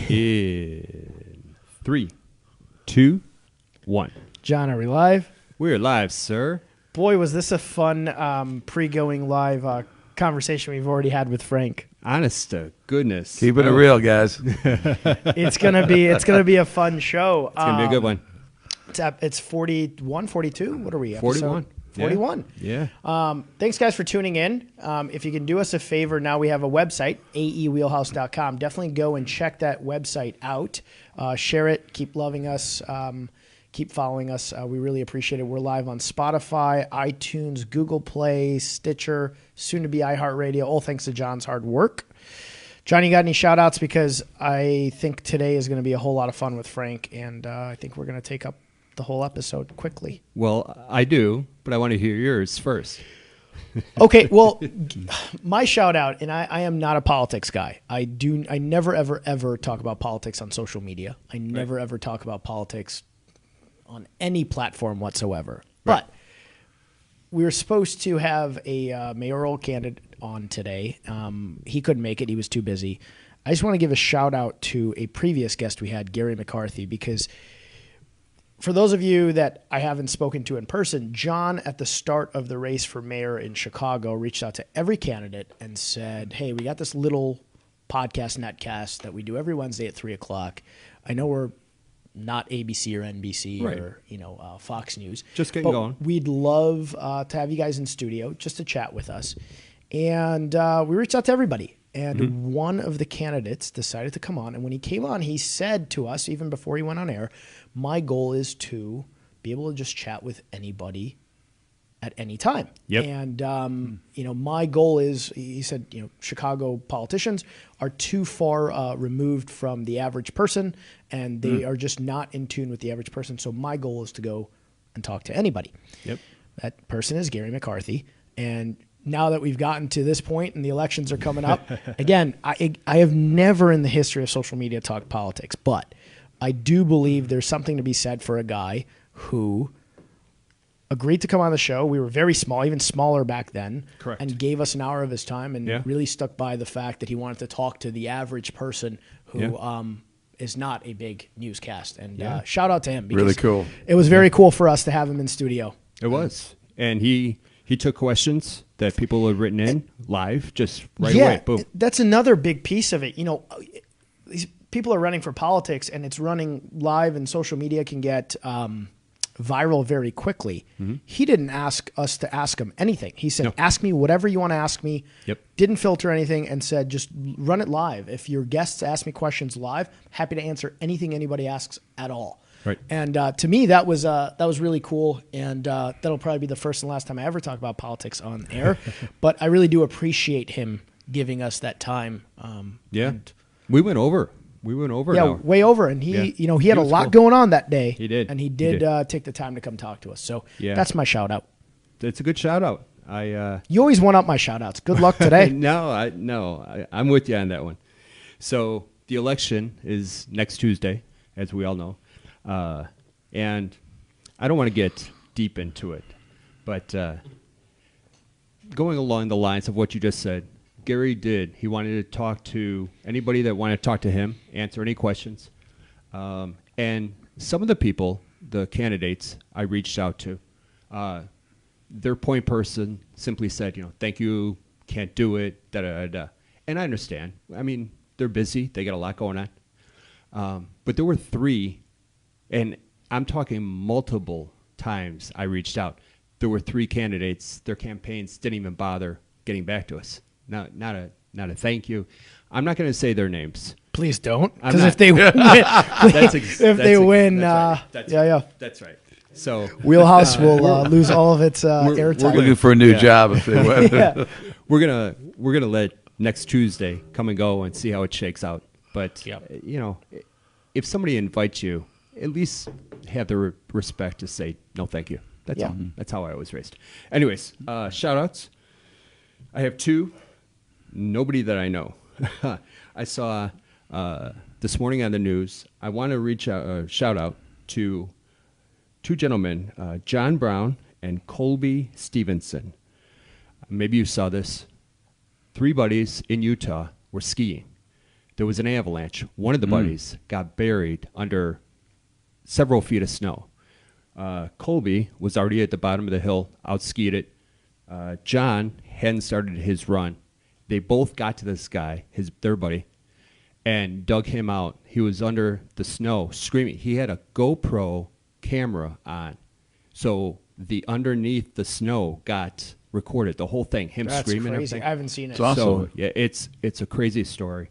In 3, 2, 1. John, are we live? We're live, sir. Boy, was this a fun pre-going live conversation we've already had with Frank. Honest to goodness. Keeping it real, guys. It's gonna be a fun show. It's going to be a good one. It's 41, 42? What are we? 41. 41. Yeah. Thanks, guys, for tuning in. If you can do us a favor, now we have a website, aewheelhouse.com. Definitely go and check that website out. Share it. Keep loving us. Keep following us. We really appreciate it. We're live on Spotify, iTunes, Google Play, Stitcher, soon to be iHeartRadio, all thanks to John's hard work. John, you got any shout-outs? Because I think today is going to be a whole lot of fun with Frank, and I think we're going to take up the whole episode quickly. Well, I do, but I want to hear yours first. Okay, well, my shout-out, and I am not a politics guy. I never, ever, ever talk about politics on social media. I never, ever talk about politics on any platform whatsoever. Right. But we were supposed to have a mayoral candidate on today. He couldn't make it. He was too busy. I just want to give a shout out to a previous guest we had, Gary McCarthy, because for those of you that I haven't spoken to in person, John, at the start of the race for mayor in Chicago, reached out to every candidate and said, hey, we got this little podcast, netcast, that we do every Wednesday at 3 o'clock. I know we're not ABC or NBC or Fox News. Just getting going. We'd love to have you guys in studio just to chat with us. And we reached out to everybody. And one of the candidates decided to come on. And when he came on, he said to us, even before he went on air, my goal is to be able to just chat with anybody at any time. Yep. And, my goal is, he said, Chicago politicians are too far removed from the average person, and they are just not in tune with the average person. So my goal is to go and talk to anybody. Yep. That person is Gary McCarthy. And now that we've gotten to this point and the elections are coming up, again, I have never in the history of social media talked politics, but I do believe there's something to be said for a guy who agreed to come on the show. We were very small, even smaller back then. Correct. And gave us an hour of his time and really stuck by the fact that he wanted to talk to the average person who is not a big newscast. And shout out to him. Because really cool. It was very cool for us to have him in studio. It was. And he took questions that people had written in live just right away. Boom. That's another big piece of it. These people are running for politics, and it's running live, and social media can get viral very quickly. He didn't ask us to ask him anything. He said, ask me whatever you want to ask me. Yep. Didn't filter anything, and said, just run it live. If your guests ask me questions live, happy to answer anything anybody asks at all. Right. And to me, that was really cool, and that'll probably be the first and last time I ever talk about politics on air. But I really do appreciate him giving us that time. We went over. Yeah, way over. And he had a lot going on that day. He did. And he did take the time to come talk to us. So that's my shout out. It's a good shout out. You always one up my shout outs. Good luck today. I'm with you on that one. So the election is next Tuesday, as we all know. And I don't want to get deep into it, but going along the lines of what you just said, Gary did. He wanted to talk to anybody that wanted to talk to him, answer any questions. And some of the people, the candidates I reached out to, their point person simply said, thank you, can't do it, da-da-da-da. And I understand. I mean, they're busy. They got a lot going on. But there were 3, and I'm talking multiple times I reached out. There were 3 candidates. Their campaigns didn't even bother getting back to us. Not a thank you. I'm not going to say their names. Please don't, because if they win, That's right. So WheelHouse will lose all of its airtime. We're looking for a new job if they win. We're gonna let next Tuesday come and go and see how it shakes out. But if somebody invites you, at least have the respect to say no, thank you. That's all. That's how I was raised. Anyways, shout outs. I have 2. Nobody that I know. I saw this morning on the news. I want to reach out, shout out to 2 gentlemen, John Brown and Colby Stevenson. Maybe you saw this. 3 buddies in Utah were skiing. there was an avalanche. One of the buddies got buried under several feet of snow. Colby was already at the bottom of the hill, out-skied it. John hadn't started his run. They both got to this guy, their buddy, and dug him out. He was under the snow, screaming. He had a GoPro camera on, so the underneath the snow got recorded. The whole thing, him That's screaming. crazy. And everything. I haven't seen it. It's awesome. So yeah, it's a crazy story.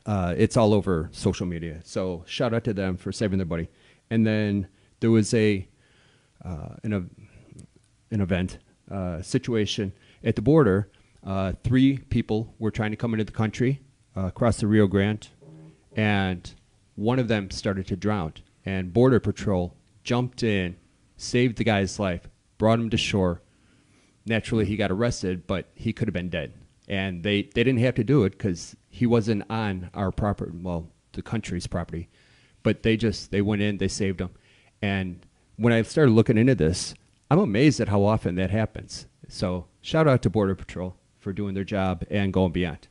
It's all over social media. So shout out to them for saving their buddy. And then there was an event situation at the border. 3 people were trying to come into the country across the Rio Grande, and one of them started to drown. And Border Patrol jumped in, saved the guy's life, brought him to shore. Naturally, he got arrested, but he could have been dead. And they didn't have to do it because he wasn't on our property, well, the country's property. But they went in, they saved him. And when I started looking into this, I'm amazed at how often that happens. So shout out to Border Patrol for doing their job and going beyond.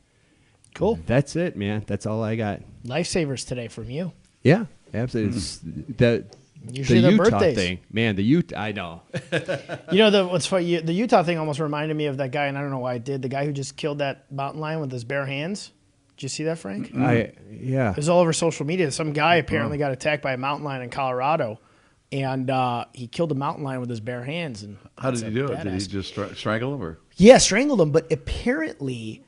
Cool. That's it, man. That's all I got. Lifesavers today from you. Yeah, absolutely. The Usually their Utah birthdays. thing, man. The Utah, I know. You know, what's funny, the Utah thing almost reminded me of that guy, and I don't know why I did, the guy who just killed that mountain lion with his bare hands. Did you see that, Frank? Yeah. It was all over social media. Some guy apparently got attacked by a mountain lion in Colorado, and he killed a mountain lion with his bare hands. And How did he do it? badass. Did he just strangle him? Or? Yeah, strangled him, but apparently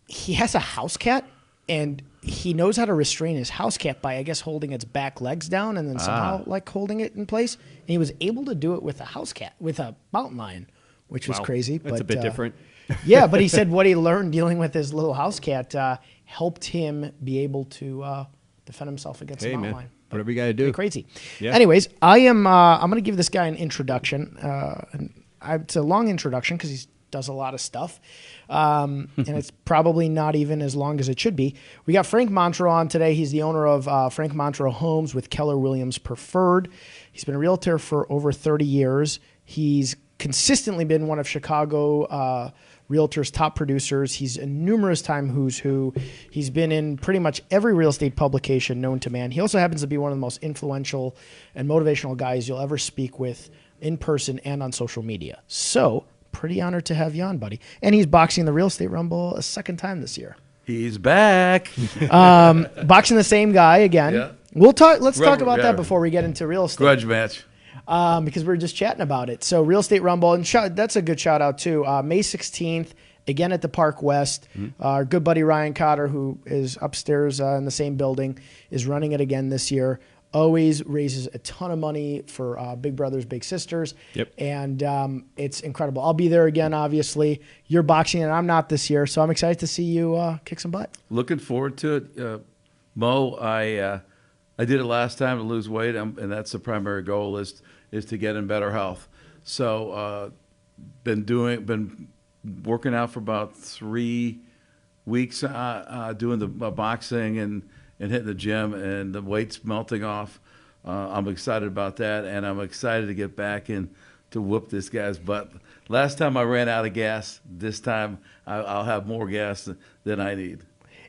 he has a house cat, and he knows how to restrain his house cat by, I guess, holding its back legs down and then somehow like holding it in place. And he was able to do it with a house cat, with a mountain lion, which was Wow. crazy. That's a bit different. Yeah, but he said what he learned dealing with his little house cat helped him be able to defend himself against a Hey, mountain man. lion. Whatever you got to do. Crazy. Yeah. Anyways, I'm going to give this guy an introduction. It's a long introduction because he does a lot of stuff. And it's probably not even as long as it should be. We got Frank Montro on today. He's the owner of Frank Montro Homes with Keller Williams Preferred. He's been a realtor for over 30 years. He's consistently been one of Chicago realtors' top producers. He's a numerous time who's who. He's been in pretty much every real estate publication known to man. He also happens to be one of the most influential and motivational guys you'll ever speak with in person and on social media. So, pretty honored to have you on, buddy. And he's boxing the Real Estate Rumble a second time this year. He's back. Boxing the same guy again. Yeah. We'll talk. Let's talk Rubber, about yeah. that before we get into real estate. Grudge match. Because we were just chatting about it. So Real Estate Rumble, and that's a good shout out too. May 16th, again at the Park West. Our good buddy Ryan Cotter, who is upstairs in the same building, is running it again this year. Always raises a ton of money for Big Brothers Big Sisters. Yep. And it's incredible. I'll be there again, obviously. You're boxing, and I'm not this year, so I'm excited to see you kick some butt. Looking forward to it. Mo, I did it last time to lose weight, and that's the primary goal is to get in better health. So been working out for about 3 weeks, doing the boxing and hitting the gym, and the weight's melting off. I'm excited about that, and I'm excited to get back in to whoop this guy's butt. Last time I ran out of gas. This time I'll have more gas than I need.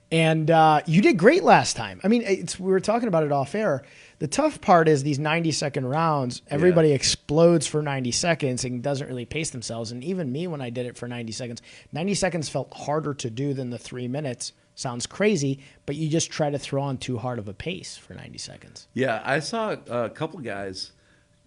And you did great last time. I mean, we were talking about it off air. The tough part is these 90-second rounds, everybody explodes for 90 seconds and doesn't really pace themselves. And even me, when I did it for 90 seconds felt harder to do than the 3 minutes. Sounds crazy, but you just try to throw on too hard of a pace for 90 seconds. Yeah, I saw a couple guys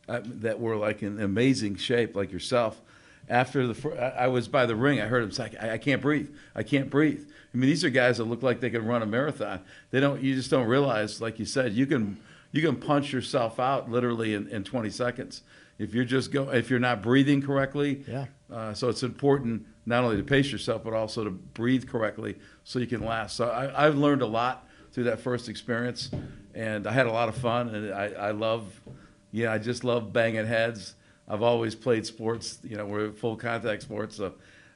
that were like in amazing shape, like yourself. After I was by the ring, I heard him say, "I can't breathe. I can't breathe." I mean, these are guys that look like they can run a marathon. You just don't realize, like you said, you can punch yourself out literally in 20 seconds if you're not breathing correctly. Yeah. So it's important not only to pace yourself but also to breathe correctly so you can last. So I've learned a lot through that first experience, and I had a lot of fun. And I just love banging heads. I've always played sports, we're full contact sports, so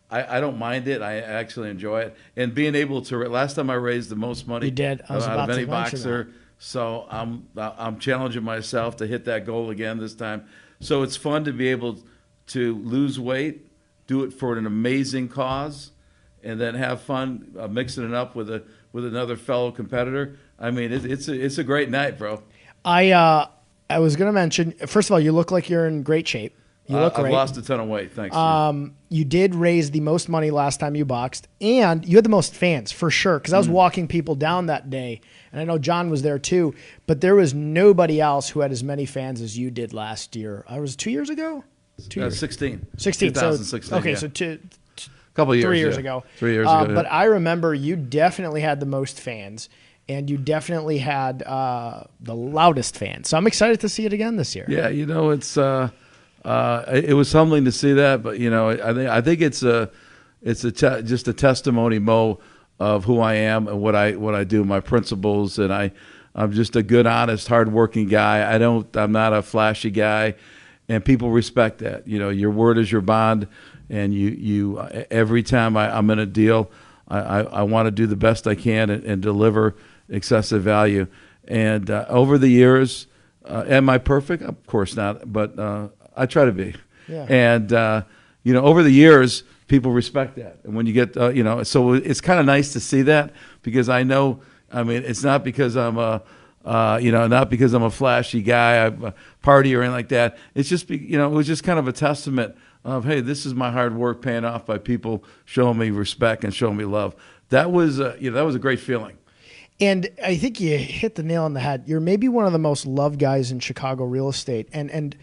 I don't mind it. I actually enjoy it. And being able to, last time I raised the most money You did. I was out about of to any mention boxer, so I'm challenging myself to hit that goal again this time. So it's fun to be able to lose weight, do it for an amazing cause, and then have fun mixing it up with with another fellow competitor, I mean, it's a great night, bro. I was going to mention, first of all, you look like you're in great shape. You look great. I've lost a ton of weight, thanks. You did raise the most money last time you boxed, and you had the most fans for sure. Because I was walking people down that day, and I know John was there too. But there was nobody else who had as many fans as you did last year. I was 2 years ago. 2 years. 16. 2016. So, okay, yeah. so couple years, 3 years yeah. ago. 3 years ago. But yeah. I remember you definitely had the most fans, and you definitely had the loudest fans. So I'm excited to see it again this year. Yeah, you know, it was humbling to see that, but you know, I think it's just a testimony, Mo, of who I am and what I do, my principles, and I'm just a good, honest, hardworking guy. I'm not a flashy guy, and people respect that. You know, your word is your bond, and you every time I'm in a deal, I want to do the best I can and deliver excessive value. And over the years, am I perfect? Of course not, but I try to be. Yeah. And you know, over the years, people respect that. And when you get, you know, so it's kind of nice to see that, because I know, I mean, it's not because I'm not because I'm a flashy guy, I'm a party or anything like that. It's just, you know, it was just kind of a testament of, hey, this is my hard work paying off by people showing me respect and showing me love. That was, you know, that was a great feeling. And I think you hit the nail on the head. You're maybe one of the most loved guys in Chicago real estate. And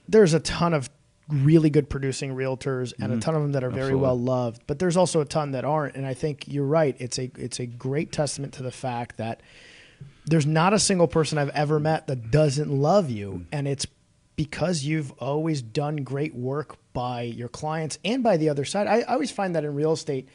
there's a ton of really good producing realtors and a ton of them that are very Absolutely. well loved, but there's also a ton that aren't. And I think you're right. It's a great testament to the fact that there's not a single person I've ever met that doesn't love you. And it's because you've always done great work by your clients and by the other side. I always find that in real estate,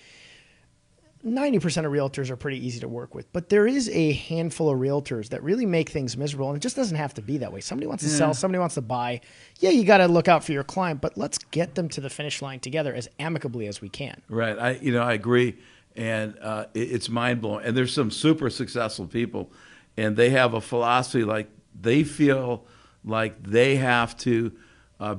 90% of realtors are pretty easy to work with, but there is a handful of realtors that really make things miserable, and it just doesn't have to be that way. Somebody wants to sell, somebody wants to buy. Yeah, you got to look out for your client, but let's get them to the finish line together as amicably as we can. Right. I agree, and it's mind blowing. And there's some super successful people, and they have a philosophy like they feel like they have to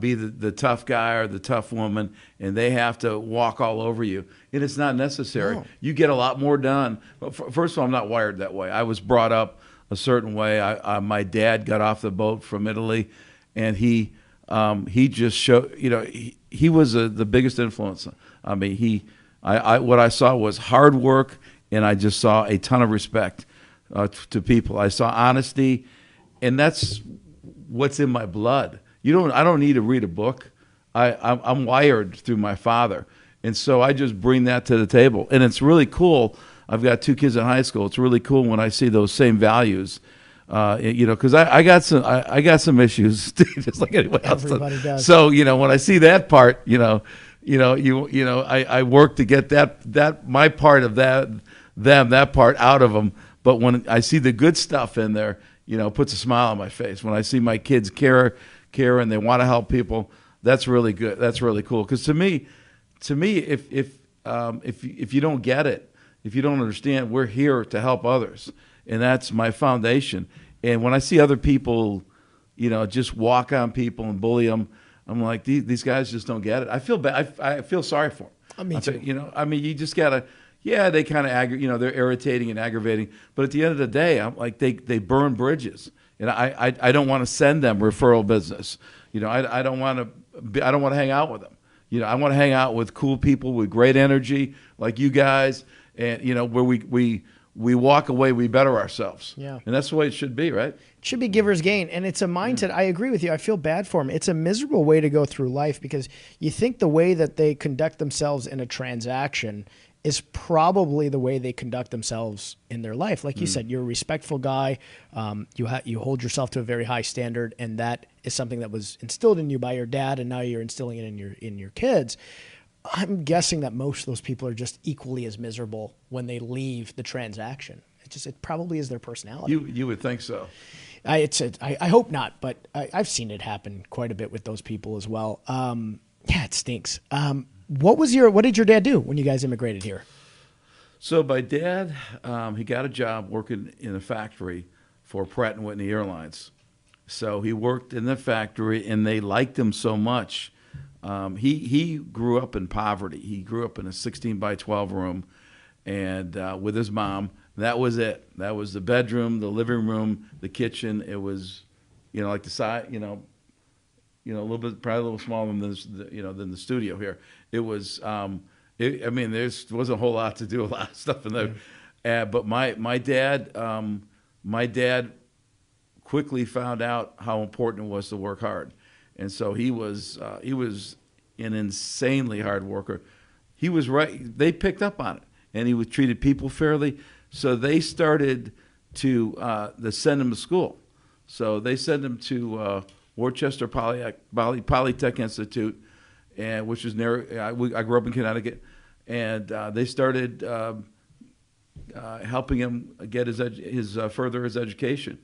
be the tough guy or the tough woman, and they have to walk all over you. And it's not necessary. No. You get a lot more done. But first of all, I'm not wired that way. I was brought up a certain way. My dad got off the boat from Italy, and he just showed, you know, he was the biggest influence. I mean, what I saw was hard work, and I just saw a ton of respect to people. I saw honesty, and that's what's in my blood. I don't need to read a book. I'm wired through my father. And so I just bring that to the table. And it's really cool. I've got 2 kids in high school. It's really cool when I see those same values, you know, because I got some issues just like anyone else. Everybody does. So, you know, when I see that part, I work to get that my part of that part out of them. But when I see the good stuff in there, you know, it puts a smile on my face. When I see my kids care and they want to help people, that's really good. That's really cool. Because to me, if you don't get it, if you don't understand, we're here to help others, and that's my foundation. And when I see other people, you know, just walk on people and bully them, I'm like, these guys just don't get it. I feel bad. I feel sorry for them. Me too. You know, I mean, you just gotta. Yeah, they kind of they're irritating and aggravating, but at the end of the day, I'm like they burn bridges, and I don't want to send them referral business. You know, I don't want to hang out with them. You know, I want to hang out with cool people with great energy like you guys, and you know, where we walk away, we better ourselves. Yeah. And that's the way it should be, right? It should be giver's gain, and it's a mindset. I agree with you. I feel bad for them. It's a miserable way to go through life, because you think the way that they conduct themselves in a transaction is probably the way they conduct themselves in their life. Like you said, you're a respectful guy. You hold yourself to a very high standard, and that is something that was instilled in you by your dad, and now you're instilling it in your kids. I'm guessing that most of those people are just equally as miserable when they leave the transaction. It probably is their personality. You would think so. I hope not, but I've seen it happen quite a bit with those people as well. Yeah, it stinks. What did your dad do when you guys immigrated here? So my dad, he got a job working in a factory for Pratt & Whitney Airlines. So he worked in the factory, and they liked him so much. He grew up in poverty. He grew up in a 16 by 12 room, and with his mom. That was it. That was the bedroom, the living room, the kitchen. It was, like the side, a little bit, probably a little smaller than this, than the studio here. It was, there wasn't a whole lot to do, a lot of stuff in there. But my dad quickly found out how important it was to work hard, and so he was an insanely hard worker. He was right. They picked up on it, and he was treated people fairly. So they started to send him to school. So they sent him to Worcester Polytech Institute, and which is near. I grew up in Connecticut, and they started helping him get his further his education.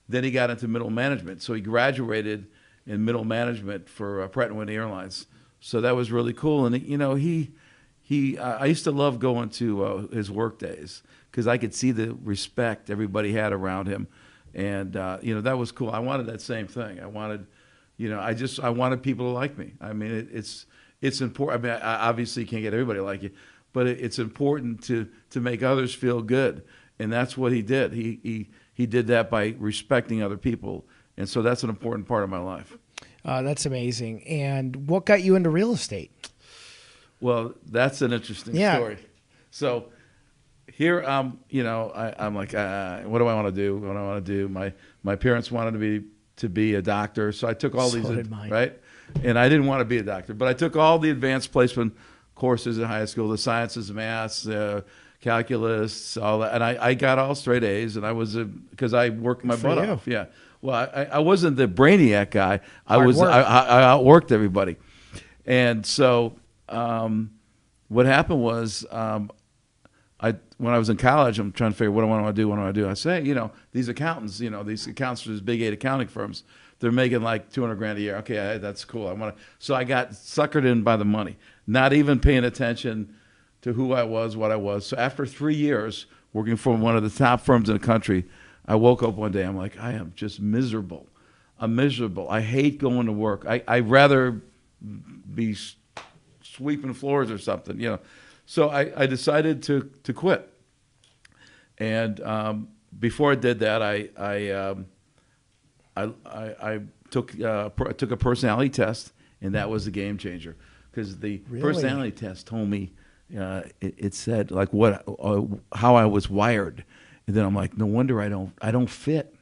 Then he got into middle management. So he graduated in middle management for Pratt & Whitney Airlines. So that was really cool. And I used to love going to his work days because I could see the respect everybody had around him, and that was cool. I wanted that same thing. I wanted, I wanted people to like me. I mean, it's important. I mean, I obviously can't get everybody to like you, but it's important to make others feel good, and that's what he did. He did that by respecting other people, and so that's an important part of my life. That's amazing. And what got you into real estate? Well, that's an interesting story. So here, I'm like, what do I want to do? What do I want to do? My parents wanted to be a doctor, so I took all these, right? And I didn't want to be a doctor, but I took all the advanced placement courses in high school, the sciences, maths, calculus, all that, and I got all straight A's, and I was because I worked my butt off. Yeah. Well, I wasn't the brainiac guy. I outworked everybody, and so what happened was when I was in college, I'm trying to figure what do I want to do. I say, these accountants, these accountants for these big 8 accounting firms, they're making like $200,000 a year. Okay, that's cool. So I got suckered in by the money, not even paying attention to who I was, what I was. So after 3 years working for one of the top firms in the country, I woke up one day. I'm like, I am just miserable. I'm miserable. I hate going to work. I'd rather be sweeping floors or something, So I decided to quit. And before I did that, I took a personality test, and that was a game changer because the personality test told me it said like how I was wired, and then I'm like, no wonder I don't fit.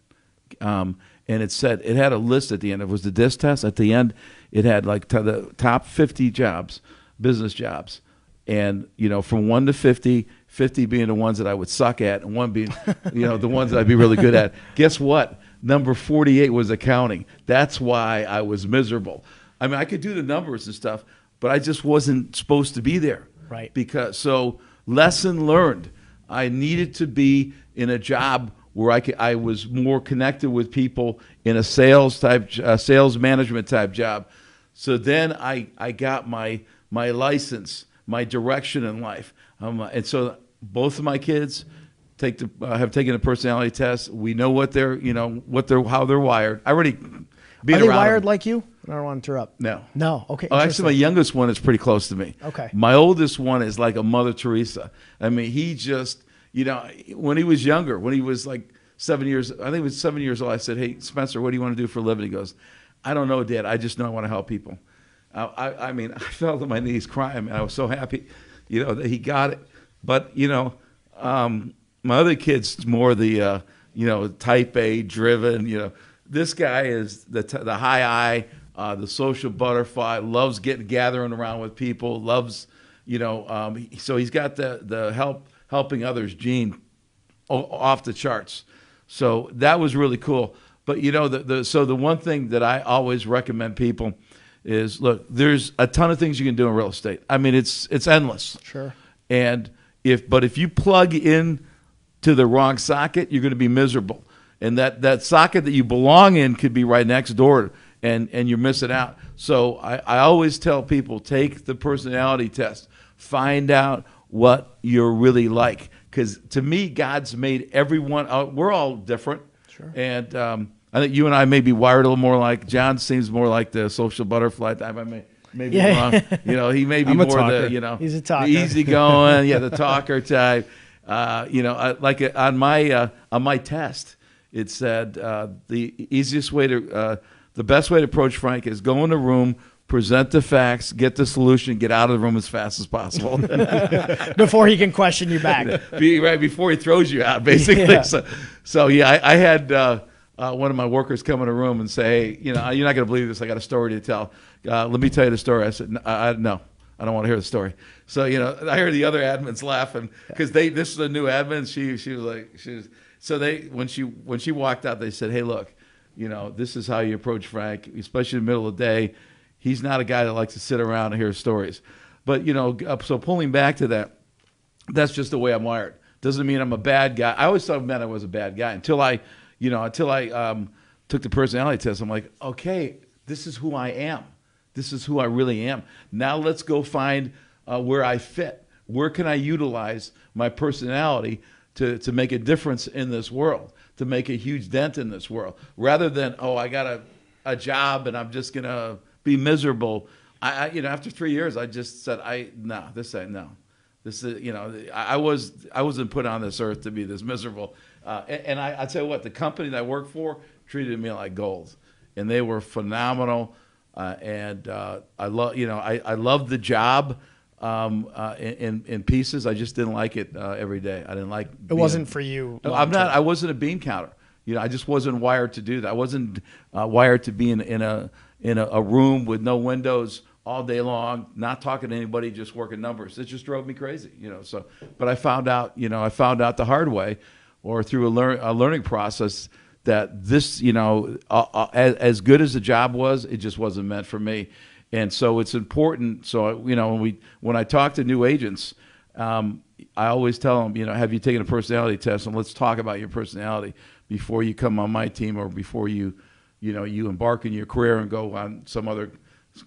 And it said it had a list at the end. It was the DISC test. At the end, it had like the top 50 jobs, business jobs. And, from 1 to 50, 50 being the ones that I would suck at, and 1 being, the ones that I'd be really good at. Guess what? Number 48 was accounting. That's why I was miserable. I mean, I could do the numbers and stuff, but I just wasn't supposed to be there. Right. So lesson learned. I needed to be in a job where I was more connected with people in a sales management type job. So then I got my license, my direction in life, and so both of my kids have taken a personality test. We know what how they're wired. I already are they wired them. Like you? I don't want to interrupt. No. Okay. Oh, actually, my youngest one is pretty close to me. Okay. My oldest one is like a Mother Teresa. I mean, he just when he was younger, when he was like 7 years, I think he was 7 years old. I said, "Hey, Spencer, what do you want to do for a living?" He goes, "I don't know, Dad. I just know I want to help people." I mean, I fell to my knees crying, and I was so happy, that he got it. But, my other kid's more the, type A driven, This guy is the high I, the social butterfly, loves gathering around with people, loves, so he's got the helping others gene off the charts. So that was really cool. But, so the one thing that I always recommend people is, look, there's a ton of things you can do in real estate. I mean, it's endless. Sure. And if you plug in to the wrong socket, you're going to be miserable. And that socket that you belong in could be right next door, and you're missing out. So I always tell people, take the personality test. Find out what you're really like. Because to me, God's made everyone, we're all different. Sure. And I think you and I may be wired a little more like, John seems more like the social butterfly type. I mean, may be Yeah. wrong. You know, he may be I'm a more talker. the He's a talker. the easygoing, the talker type. You know, on my test, it said the easiest way to the best way to approach Frank is go in a room, present the facts, get the solution, get out of the room as fast as possible. Before he can question you back. Right before he throws you out, basically. Yeah. So yeah, I had one of my workers come in a room and say, hey, you're not going to believe this. I got a story to tell. Let me tell you the story. I said, no, I don't want to hear the story. So I heard the other admins laughing because this is a new admin. When she walked out, they said, hey, look, this is how you approach Frank, especially in the middle of the day. He's not a guy that likes to sit around and hear stories. But, so pulling back to that, that's just the way I'm wired. Doesn't mean I'm a bad guy. I always thought it meant I was a bad guy until I took the personality test. I'm like, okay, this is who I am. This is who I really am. Now let's go find where I fit. Where can I utilize my personality to make a difference in this world, to make a huge dent in this world, rather than, I got a job and I'm just going to be miserable. After 3 years, I just said, this ain't no. This is, I wasn't put on this earth to be this miserable. And I tell you what, the company that I worked for treated me like gold, and they were phenomenal. And I loved the job in pieces. I just didn't like it every day. I didn't like. It wasn't for you. I wasn't a bean counter. I just wasn't wired to do that. I wasn't wired to be in a room with no windows all day long, not talking to anybody, just working numbers. It just drove me crazy. So, but I found out the hard way, or through a learning process, that this, as good as the job was, it just wasn't meant for me. And so it's important. So, when I talk to new agents, I always tell them, have you taken a personality test, and let's talk about your personality before you come on my team, or before you embark in your career and go on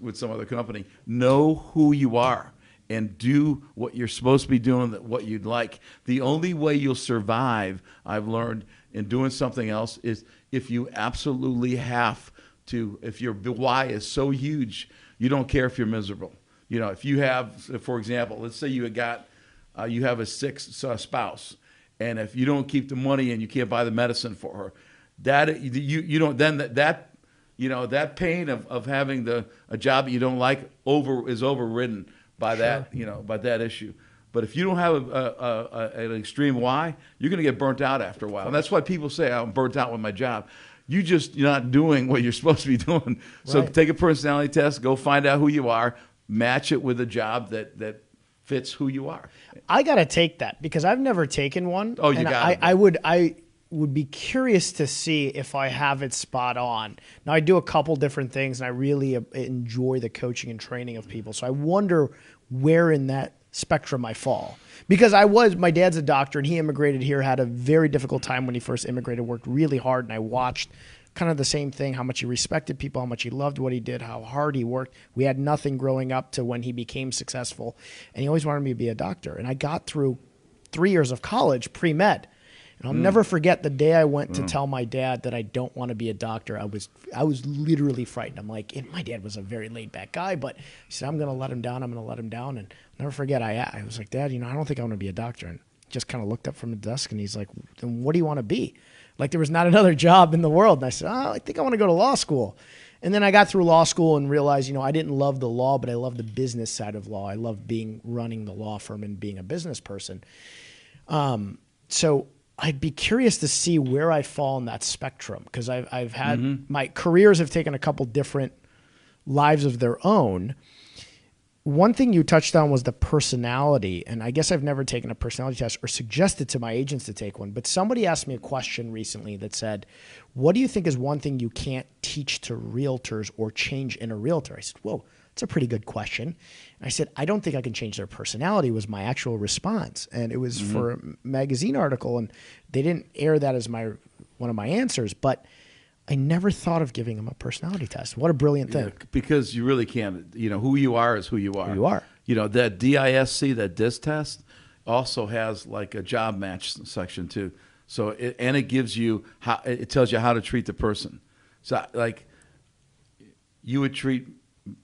with some other company. Know who you are and do what you're supposed to be doing, what you'd like. The only way you'll survive, I've learned, in doing something else is if you absolutely have to. If your why is so huge, you don't care if you're miserable. If you have, for example, let's say you have a sick spouse, and if you don't keep the money and you can't buy the medicine for her, that you don't, then that pain of having a job that you don't like is overridden by that, by that issue. But if you don't have an extreme why, you're going to get burnt out after a while. And that's why people say, I'm burnt out with my job. You're not doing what you're supposed to be doing. So take a personality test, go find out who you are, match it with a job that fits who you are. I got to take that because I've never taken one. Oh, you got it. I would be curious to see if I have it spot on. Now, I do a couple different things, and I really enjoy the coaching and training of people. So I wonder where in that spectrum I fall. Because my dad's a doctor, and he immigrated here, had a very difficult time when he first immigrated, worked really hard, and I watched kind of the same thing, how much he respected people, how much he loved what he did, how hard he worked. We had nothing growing up to when he became successful, and he always wanted me to be a doctor. And I got through 3 years of college, pre-med. And I'll never forget the day I went to tell my dad that I don't want to be a doctor. I was literally frightened. I'm like, and my dad was a very laid back guy, but he said, I'm going to let him down. I'm going to let him down. And I'll never forget, I was like, Dad, I don't think I want to be a doctor. And just kind of looked up from the desk, and he's like, then what do you want to be? Like, there was not another job in the world. And I said, I think I want to go to law school. And then I got through law school and realized, I didn't love the law, but I loved the business side of law. I loved running the law firm and being a business person. So I'd be curious to see where I fall in that spectrum, because I've had my careers have taken a couple different lives of their own. One thing you touched on was the personality, and I guess I've never taken a personality test or suggested to my agents to take one, but somebody asked me a question recently that said, what do you think is one thing you can't teach to realtors or change in a realtor? I said, whoa, that's a pretty good question. And I said, I don't think I can change their personality, was my actual response. And it was for a magazine article, and they didn't air that as one of my answers, but I never thought of giving them a personality test. What a brilliant thing. Because you really can't. Who you are is who you are. Who you are. That DISC, that DISC test, also has like a job match section too. So it gives you it tells you how to treat the person. So like you would treat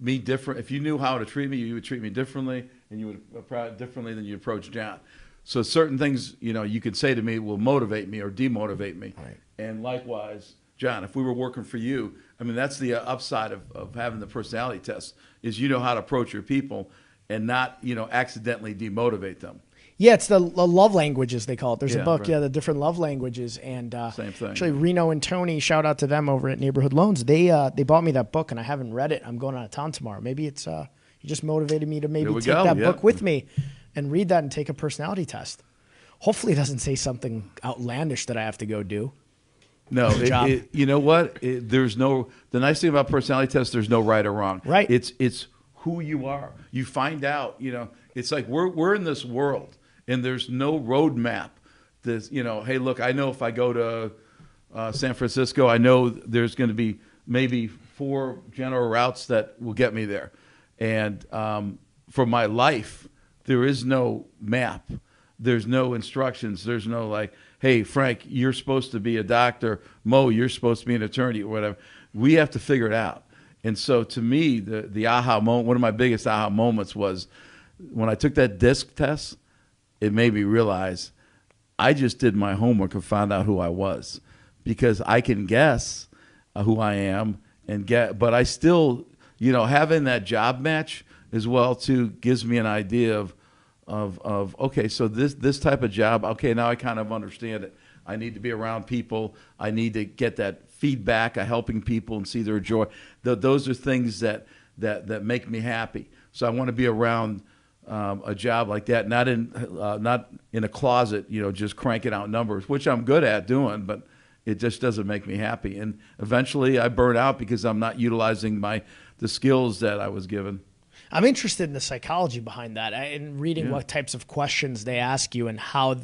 me different. If you knew how to treat me, you would treat me differently, and you would differently than you approach John. So certain things, you could say to me will motivate me or demotivate me. Right. And likewise, John, if we were working for you, I mean, that's the upside of having the personality test is how to approach your people and not, accidentally demotivate them. Yeah, it's the love languages, they call it. There's a book, right. the different love languages. And Same thing. Actually, Reno and Tony, shout out to them over at Neighborhood Loans. They bought me that book, and I haven't read it. I'm going out of town tomorrow. Maybe it's you just motivated me to maybe take that book with me and read that and take a personality test. Hopefully it doesn't say something outlandish that I have to go do. No, you know what? The nice thing about personality tests, there's no right or wrong. Right. It's who you are. You find out, it's like we're in this world and there's no roadmap. Hey, look, I know if I go to San Francisco, I know there's going to be maybe 4 general routes that will get me there. And for my life, there is no map. There's no instructions. There's no like, hey, Frank, you're supposed to be a doctor. Mo, you're supposed to be an attorney or whatever. We have to figure it out. And so to me, the aha moment, one of my biggest aha moments was when I took that DISC test, it made me realize I just did my homework and found out who I was, because I can guess who I am but I still, having that job match as well too gives me an idea of okay, so this type of job, okay, now I kind of understand it. I need to be around people. I need to get that feedback of helping people and see their joy. Those are things that make me happy. So I want to be around a job like that, not in a closet, just cranking out numbers, which I'm good at doing, but it just doesn't make me happy. And eventually I burn out because I'm not utilizing the skills that I was given. I'm interested in the psychology behind that and reading what types of questions they ask you and how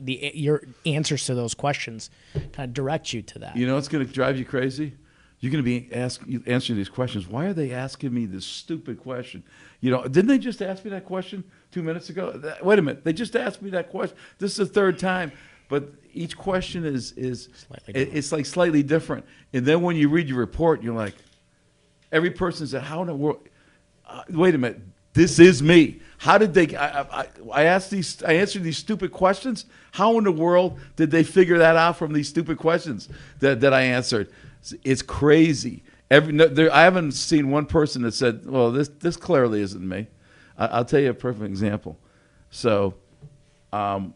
your answers to those questions kind of direct you to that. It's going to drive you crazy? You're going to be answering these questions. Why are they asking me this stupid question? Didn't they just ask me that question 2 minutes ago? Wait a minute. They just asked me that question. This is the third time. But each question is it's like slightly different. And then when you read your report, you're like, every person said, how in the world? Wait a minute, this is me. How did they? I answered these stupid questions. How in the world did they figure that out from these stupid questions that I answered? It's crazy. I haven't seen one person that said, "Well, this clearly isn't me." I'll tell you a perfect example. So, I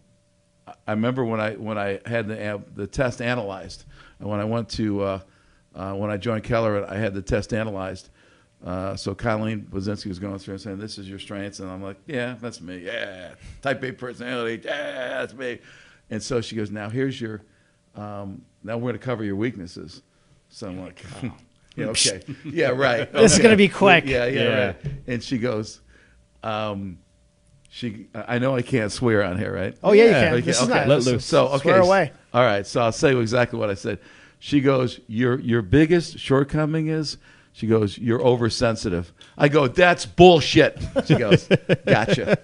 remember when I had the test analyzed, and when I went to when I joined Keller, I had the test analyzed. So Colleen Bozinski was going through and saying, "This is your strengths," and I'm like, "Yeah, that's me. Yeah, type A personality. Yeah, that's me." And so she goes, "Now here's your. Now we're going to cover your weaknesses." So I'm like, "Yeah, okay, yeah, right. Okay. This is going to be quick." Yeah, right. And she goes, I know I can't swear on here, right? Oh yeah, you can. This is not. Let loose. So okay, swear away. All right, so I'll say exactly what I said. She goes, "Your biggest shortcoming is." She goes, "You're oversensitive." I go, "That's bullshit." She goes, "Gotcha."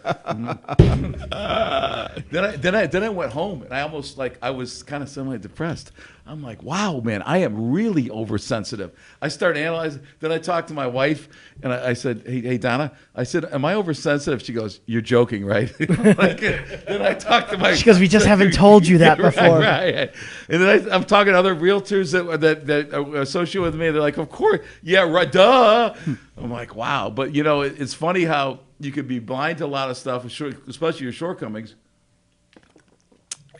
Then I went home and I was kind of semi-depressed. I'm like, wow, man, I am really oversensitive. I started analyzing. Then I talked to my wife and I said, hey, Donna, I said, "Am I oversensitive?" She goes, "You're joking, right?" Then I talked to my. She goes, "We just haven't told you that before." Right. And then I'm talking to other realtors that are associated with me. They're like, "Of course, yeah, right, duh." I'm like, wow. But, it's funny how you could be blind to a lot of stuff, especially your shortcomings,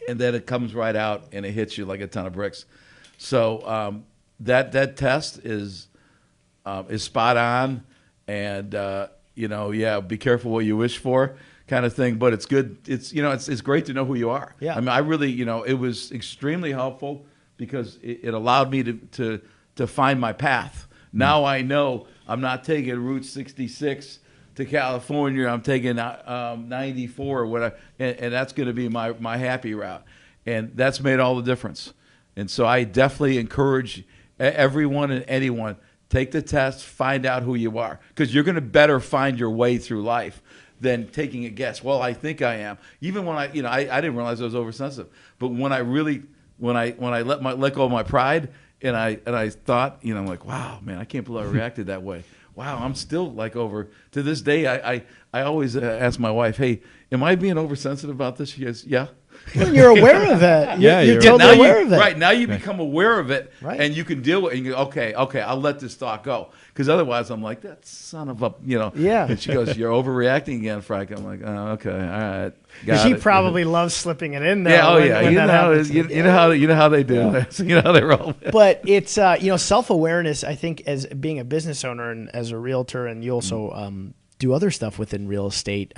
and then it comes right out and it hits you like a ton of bricks. So that test is spot on, and, be careful what you wish for kind of thing. But it's good. It's great to know who you are. Yeah. I mean, I really, it was extremely helpful because it allowed me to find my path. Now I know I'm not taking Route 66 to California. I'm taking 94 or whatever, and that's going to be my happy route. And that's made all the difference. And so I definitely encourage everyone and anyone, take the test, find out who you are, because you're going to better find your way through life than taking a guess. Well, I think I am. Even when I didn't realize I was oversensitive, but when I let go of my pride. And I thought, I'm like, wow, man, I can't believe I reacted that way. wow, I'm still like over to this day. I always ask my wife, hey, am I being oversensitive about this? She goes, yeah. When you're aware of it. Yeah, You're you're totally Now aware of it. Right now, you become aware of it, Right. and you can deal with it. And you go, okay, I'll let this thought go. Because otherwise, I'm like, that son of a, Yeah. And she goes, you're overreacting again, Frank. I'm like, oh, okay, all right. Because Got he it. probably loves slipping it in there. Yeah, oh when- yeah. when You that know, happens. you know how they do. You know how they roll. But it's self-awareness. I think as being a business owner and as a realtor, and you also do other stuff within real estate.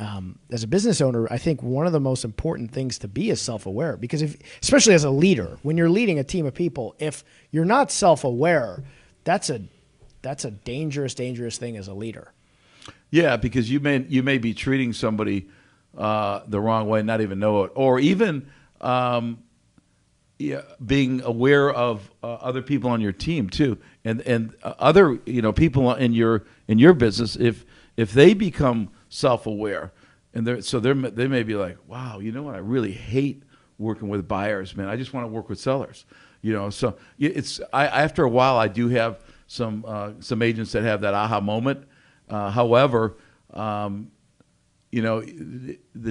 As a business owner, I think one of the most important things to be is self-aware, because especially as a leader, when you're leading a team of people, if you're not self-aware, that's a dangerous thing as a leader. Yeah, because you may be treating somebody the wrong way, not even know it, or even being aware of other people on your team too, and other people in your business. If they become self-aware, and they may be like, wow, you know what? I really hate working with buyers, man. I just want to work with sellers. So after a while, I do have some agents that have that aha moment. However, the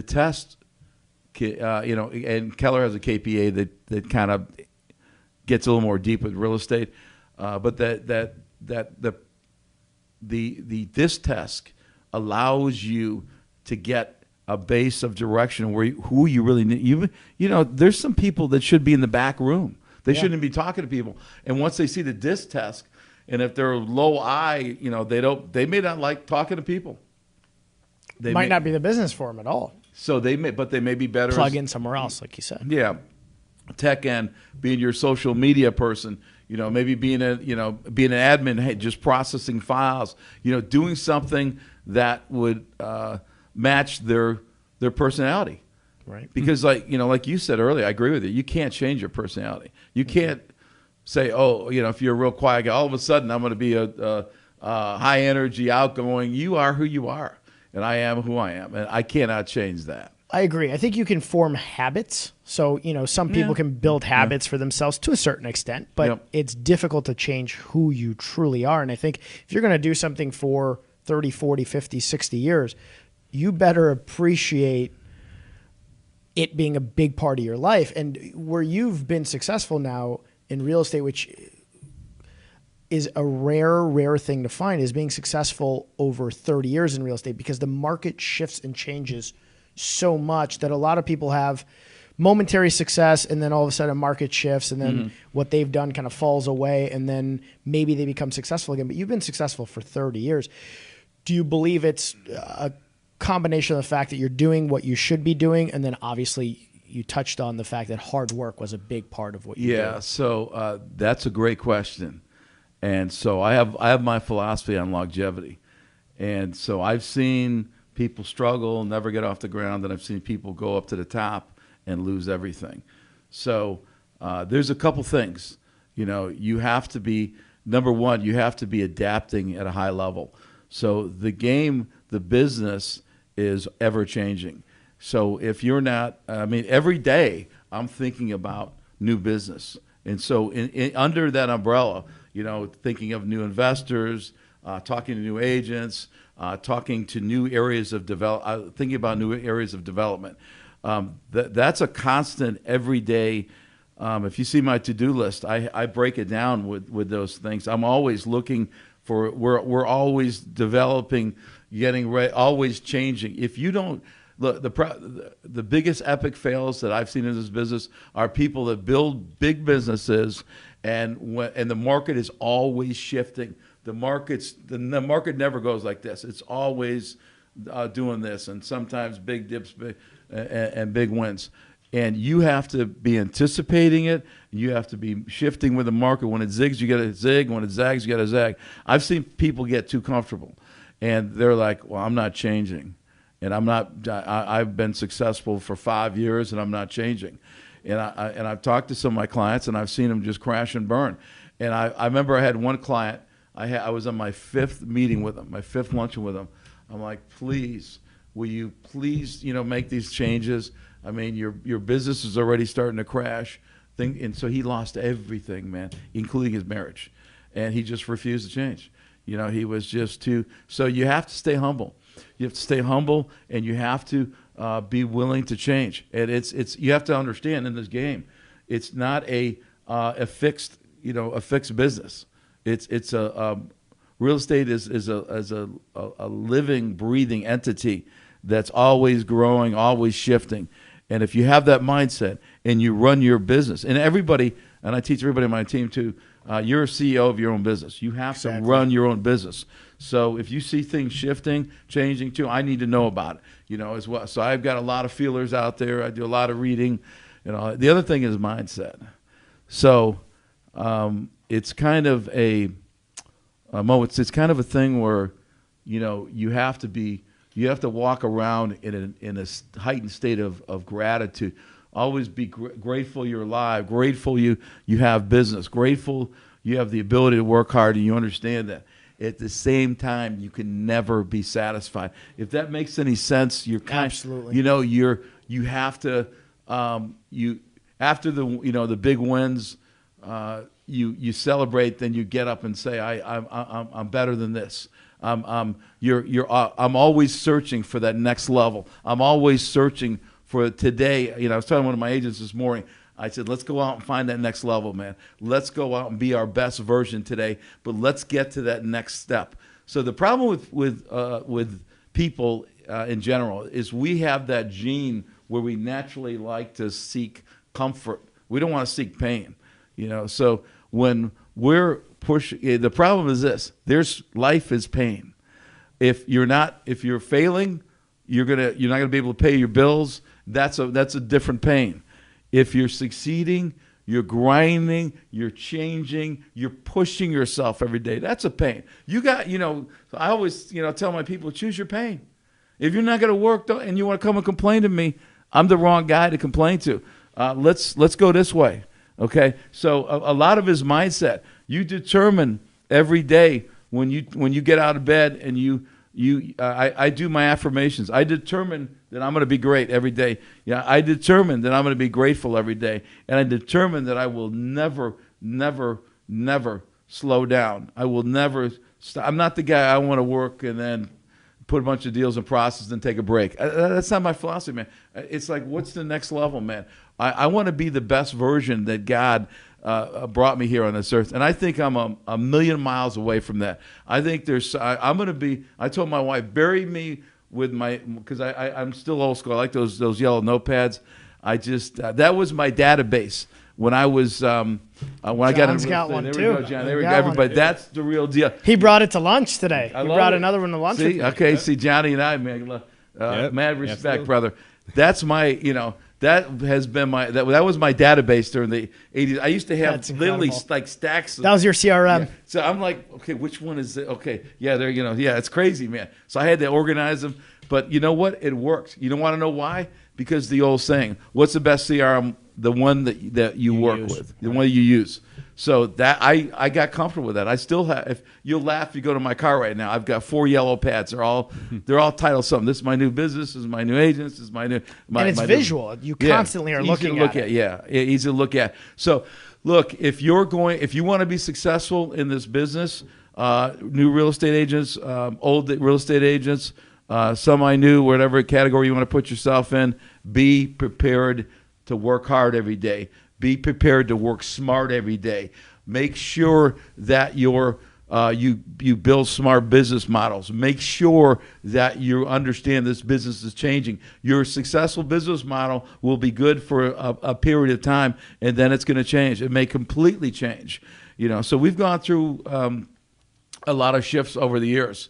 test, and Keller has a KPA that kind of gets a little more deep with real estate, but this test allows you to get a base of direction who you really need. There's some people that should be in the back room. They shouldn't be talking to people. And once they see the disc test, and if they're low I, they may not like talking to people. They might not be the business for them at all. So they may be better. Plug in somewhere else, like you said. Yeah, tech end, being your social media person. Maybe being an admin, just processing files. Doing something that would match their personality. Right. Because like you said earlier, I agree with you. You can't change your personality. You can't say, oh, if you're a real quiet guy, all of a sudden I'm going to be a high energy, outgoing. You are who you are, and I am who I am, and I cannot change that. I agree. I think you can form habits. So, some people can build habits for themselves to a certain extent, but it's difficult to change who you truly are. And I think if you're going to do something for 30, 40, 50, 60 years, you better appreciate it being a big part of your life. And where you've been successful now in real estate, which is a rare thing to find, is being successful over 30 years in real estate, because the market shifts and changes so much that a lot of people have momentary success, and then all of a sudden market shifts, and then what they've done kind of falls away, and then maybe they become successful again. But you've been successful for 30 years. Do you believe it's a combination of the fact that you're doing what you should be doing, and then obviously you touched on the fact that hard work was a big part of what you do? Yeah, so that's a great question. And so I have my philosophy on longevity. And so I've seen people struggle, never get off the ground, and I've seen people go up to the top and lose everything. So there's a couple things. You have to be, number one, you have to be adapting at a high level. So the business is ever changing. So if you're not, every day I'm thinking about new business. And so under that umbrella, thinking of new investors, talking to new agents, talking to new areas of thinking about new areas of development. That's a constant everyday. If you see my to-do list, I break it down with those things. I'm always looking for. We're always developing, getting ready, always changing. If you don't look, the biggest epic fails that I've seen in this business are people that build big businesses, and the market is always shifting. The market never goes like this. It's always doing this, and sometimes big dips and big wins. And you have to be anticipating it. You have to be shifting with the market. When it zigs, you got to zig. When it zags, you got to zag. I've seen people get too comfortable, and they're like, "Well, I'm not changing, and I'm not. I've been successful for 5 years, and I'm not changing." And I've talked to some of my clients, and I've seen them just crash and burn. And I remember I had one client. I was on my 5th meeting with him, my 5th luncheon with him. I'm like, please, will you please, make these changes? I mean, your business is already starting to crash. And so he lost everything, man, including his marriage. And he just refused to change. You know, he was just too. So you have to stay humble. You have to stay humble, and you have to be willing to change. And it's you have to understand in this game, it's not a fixed business. It's a real estate is a living, breathing entity that's always growing, always shifting. And if you have that mindset and you run your business, and everybody, and I teach everybody on my team too, you're a CEO of your own business. You have to run your own business. So if you see things shifting, changing too, I need to know about it, you know, as well. So I've got a lot of feelers out there. I do a lot of reading. You know, the other thing is mindset. So it's kind of it's kind of a thing where, you know, you have to walk around in a heightened state of gratitude. Always be grateful you're alive, grateful you have business, grateful you have the ability to work hard, and you understand that. At the same time, you can never be satisfied. If that makes any sense, you're absolutely. You know, you have to you after the big wins, you celebrate, then you get up and say I'm better than this. I'm always searching for that next level. I'm always searching for today. You know, I was telling one of my agents this morning, I said, let's go out and find that next level, man. Let's go out and be our best version today, but let's get to that next step. So the problem with people in general is we have that gene where we naturally like to seek comfort. We don't want to seek pain, you know. So when we're pushing, the problem is this: life is pain. If you're failing, you're not gonna be able to pay your bills. That's a different pain. If you're succeeding, you're grinding, you're changing, you're pushing yourself every day. That's a pain. I always, tell my people, choose your pain. If you're not going to work and you want to come and complain to me, I'm the wrong guy to complain to. Let's go this way, okay? So a lot of his mindset. You determine every day when you get out of bed and I do my affirmations. I determine that I'm going to be great every day. Yeah, I determine that I'm going to be grateful every day, and I determine that I will never, never, never slow down. I will never stop. I'm not the guy I want to work and then put a bunch of deals in process and take a break. That's not my philosophy, man. It's like, what's the next level, man? I want to be the best version that God brought me here on this earth, and I think I'm a million miles away from that. I think I'm going to be. I told my wife, bury me with because I'm still old school. I like those yellow notepads. That was my database when I was when I got in. Got one there too. We go, John. There we go. Everybody, that's the real deal. He brought it to lunch today. He brought another one to lunch. See, okay, see, Johnny and I, man, mad respect, absolutely. brother. That's my, that has been that was my database during the 80s. I used to have literally like stacks. That was your CRM. Yeah. So I'm like, okay, which one is it? Okay, yeah, there, it's crazy, man. So I had to organize them, but you know what? It worked. You don't want to know why? Because the old saying, what's the best CRM? The one that you work with, the one you use. So that I got comfortable with that. I still have. If you'll laugh, if you go to my car right now, I've got 4 yellow pads. They're all titled something. This is my new business. This is my new agents. This is my new. And it's visual. You constantly are looking at it. Yeah, easy to look at. So, look, if you want to be successful in this business, new real estate agents, old real estate agents, some I knew, whatever category you want to put yourself in, be prepared to work hard every day. Be prepared to work smart every day. Make sure that you build smart business models. Make sure that you understand this business is changing. Your successful business model will be good for a period of time, and then it's going to change. It may completely change. So we've gone through a lot of shifts over the years,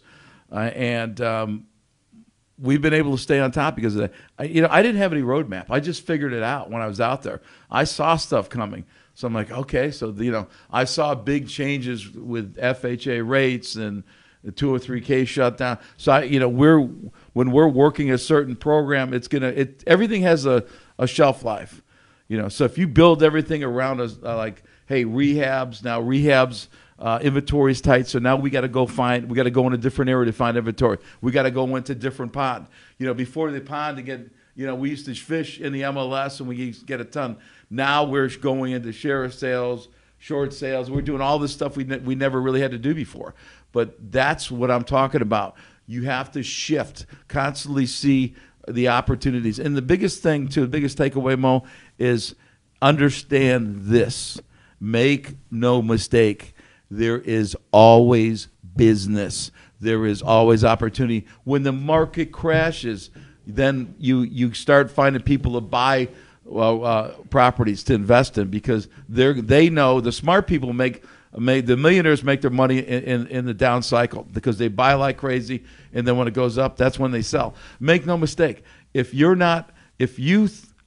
and we've been able to stay on top because of that. I didn't have any roadmap. I just figured it out when I was out there. I saw stuff coming. So I'm like, okay, so, I saw big changes with FHA rates and the 203K shutdown. So, when we're working a certain program, everything has a shelf life. So if you build everything around us, like, hey, rehabs, inventory is tight, so now we got to go in a different area to find inventory. We got to go into different pond. Before the pond to get, we used to fish in the MLS and we used to get a ton. Now we're going into share of sales, short sales. We're doing all this stuff we never really had to do before. But that's what I'm talking about. You have to shift, constantly see the opportunities. And the biggest thing, too, the biggest takeaway, Mo, is understand this. Make no mistake. There is always business. There is always opportunity. When the market crashes, then you start finding people to buy properties to invest in, because they know, the smart people the millionaires make their money in the down cycle, because they buy like crazy, and then when it goes up, that's when they sell. Make no mistake, if you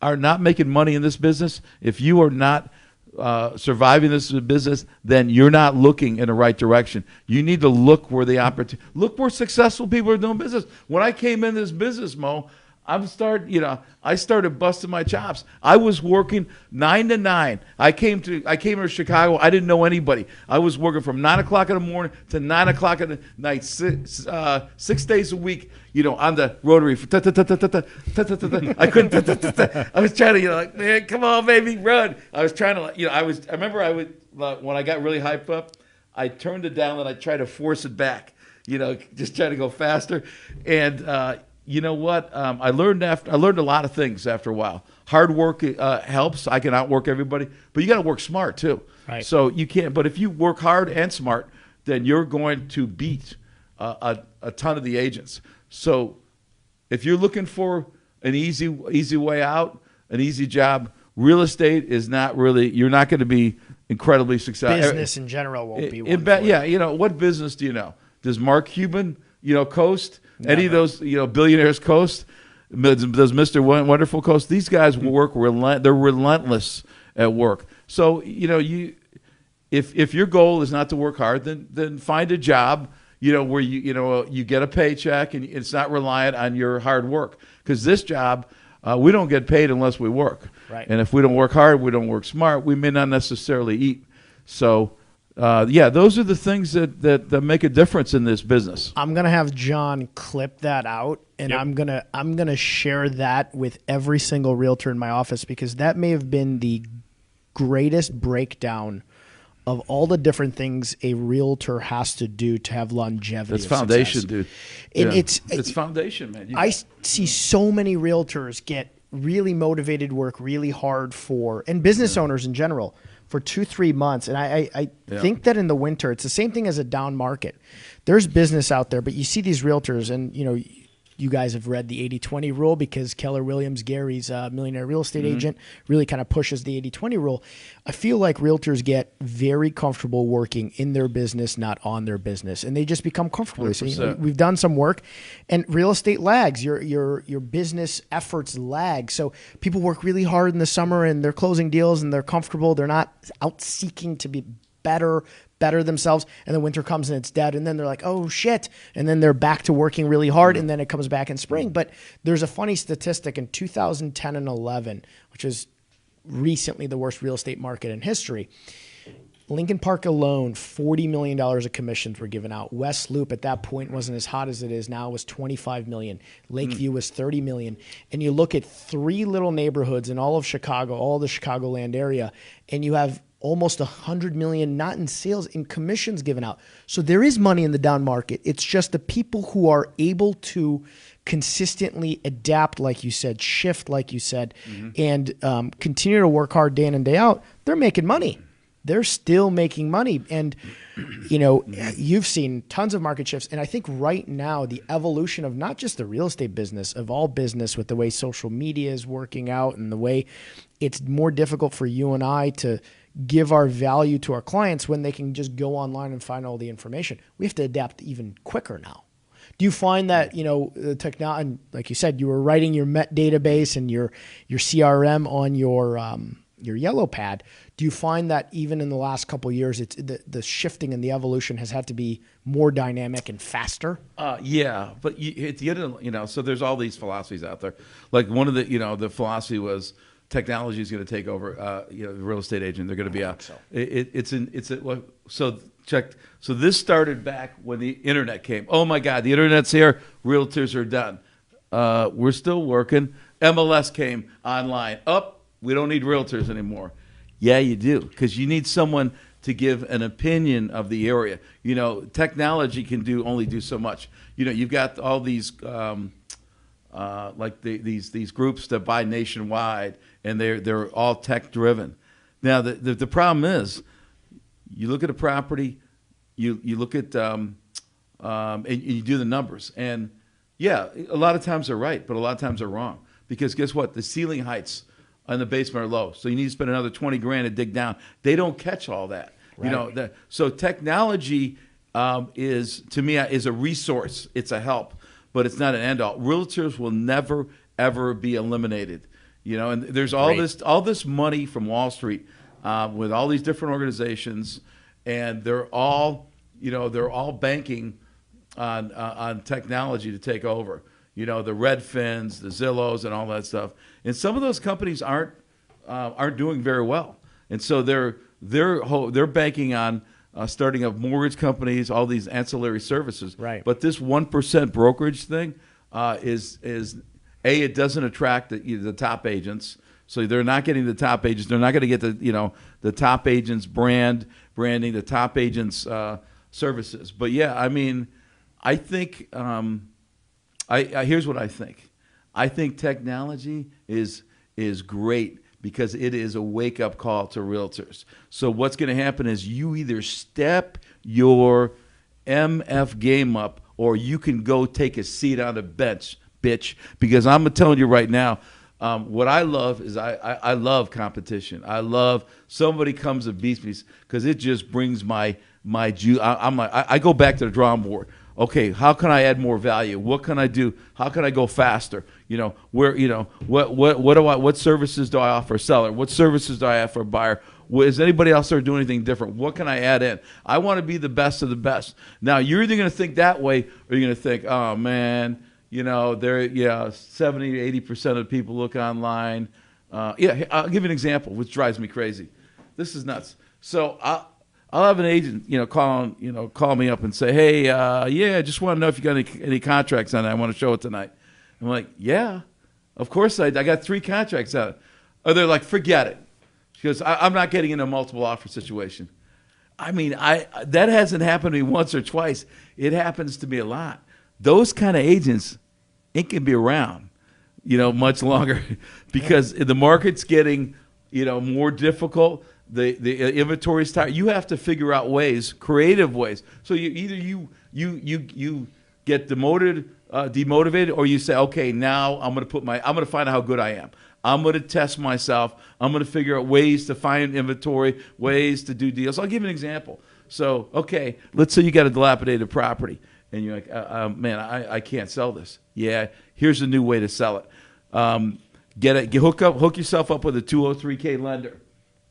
are not making money in this business, if you are not surviving this business, then you're not looking in the right direction. You need to look where look where successful people are doing business. When I came in this business, Mo, I started busting my chops. I was working 9 to 9. I came to Chicago. I didn't know anybody. I was working from 9 o'clock in the morning to 9 o'clock at night, 6 days a week, on the rotary. I couldn't. I was trying to, like, man, come on, baby, run. I was trying to, I remember when I got really hyped up, I turned it down and I tried to force it back, just try to go faster. And, you know what? I learned a lot of things after a while. Hard work helps. I can outwork everybody, but you got to work smart too. Right. So you can't. But if you work hard and smart, then you're going to beat a ton of the agents. So if you're looking for an easy way out, an easy job, real estate is not really. You're not going to be incredibly successful. Business in general won't be one. Yeah. What business do you know? Does Mark Cuban, coast? Never. Any of those, billionaires coast? Does Mr. Wonderful coast? These guys work they're relentless at work. So, if your goal is not to work hard, then find a job, where you get a paycheck and it's not reliant on your hard work. Because this job, we don't get paid unless we work. Right. And if we don't work hard, we don't work smart, we may not necessarily eat. So, those are the things that make a difference in this business. I'm gonna have John clip that out, and yep. I'm gonna share that with every single realtor in my office, because that may have been the greatest breakdown of all the different things a realtor has to do to have longevity. That's foundation, success. Dude. And it's foundation, man. I see so many realtors get really motivated, work really hard and business owners in general, for 2-3 months. And I think that in the winter, it's the same thing as a down market. There's business out there, but you see these realtors, and you guys have read the 80-20 rule, because Keller Williams, Gary's millionaire real estate agent, really kind of pushes the 80-20 rule. I feel like realtors get very comfortable working in their business, not on their business, and they just become comfortable. So, we've done some work, and real estate lags. Your business efforts lag. So people work really hard in the summer, and they're closing deals, and they're comfortable. They're not out seeking to be better themselves, and then winter comes and it's dead, and then they're like, oh shit, and then they're back to working really hard, and then it comes back in spring. But there's a funny statistic in 2010 and 11, which is recently the worst real estate market in history. Lincoln Park alone, $40 million of commissions were given out. West Loop at that point wasn't as hot as it is now. It was $25 million. Lakeview was $30 million. And you look at 3 little neighborhoods in all of Chicago, all the Chicagoland area, and you have almost $100 million, not in sales, in commissions given out. So there is money in the down market. It's just the people who are able to consistently adapt, like you said, shift, like you said, and continue to work hard day in and day out. They're making money. They're still making money. And, you've seen tons of market shifts. And I think right now, the evolution of not just the real estate business, of all business, with the way social media is working out and the way it's more difficult for you and I to give our value to our clients when they can just go online and find all the information. We have to adapt even quicker now. Do you find that, the technology, like you said, you were writing your Met database and your CRM on your yellow pad? Do you find that even in the last couple of years, it's the shifting and the evolution has had to be more dynamic and faster? Yeah, but at the end of, so there's all these philosophies out there. Like one of the, the philosophy was technology is going to take over, the real estate agent. They're going to be out. So. So this started back when the internet came. Oh my God, the internet's here. Realtors are done. We're still working. MLS came online. We don't need realtors anymore. Yeah, you do, because you need someone to give an opinion of the area. You know, technology can only do so much. You know, you've got all these these groups that buy nationwide, and they're all tech driven. Now the problem is, you look at a property, you look at and you do the numbers, and yeah, a lot of times they're right, but a lot of times they're wrong, because guess what? The ceiling heights in the basement are low, so you need to spend another $20,000 to dig down. They don't catch all that. Right. You know, so technology is, to me, is a resource. It's a help, but it's not an end all. Realtors will never ever be eliminated. You know, and there's all this money from Wall Street with all these different organizations, and they're all banking on technology to take over. You know, the Redfins, the Zillows, and all that stuff. And some of those companies aren't doing very well, and so they're banking on starting up mortgage companies, all these ancillary services. Right. But this 1% brokerage thing is it doesn't attract the top agents. So they're not getting the top agents. They're not going to get the top agents branding, the top agents services. But yeah, I mean, I think here's what I think. I think technology is great, because it is a wake-up call to realtors. So what's going to happen is you either step your MF game up, or you can go take a seat on the bench, bitch. Because I'm telling you right now, what I love is I love competition. I love somebody comes and beats me, because it just brings my juice. I go back to the drawing board. Okay, how can I add more value? What can I do? How can I go faster? You know, what services do I offer a seller? What services do I offer a buyer? Is anybody else there doing anything different? What can I add in? I want to be the best of the best. Now, you're either going to think that way, or you're going to think, oh man, you know, 70 to 80% of people look online. I'll give you an example, which drives me crazy. This is nuts. So I'll have an agent, call me up and say, hey, I just want to know if you got any contracts on it. I want to show it tonight. I'm like, yeah, of course I got 3 contracts on it. Or they're like, forget it. She goes, I'm not getting in a multiple offer situation. I mean, that hasn't happened to me once or twice. It happens to me a lot. Those kind of agents ain't gonna be around, much longer, because the market's getting, more difficult. The inventory is tight. You have to figure out ways, creative ways. So you get demotivated, or you say, okay, now I'm gonna find out how good I am. I'm gonna test myself. I'm gonna figure out ways to find inventory, ways to do deals. I'll give you an example. So, okay, let's say you got a dilapidated property, and you're like, man, I can't sell this. Yeah, here's a new way to sell it. Hook yourself up with a 203K lender.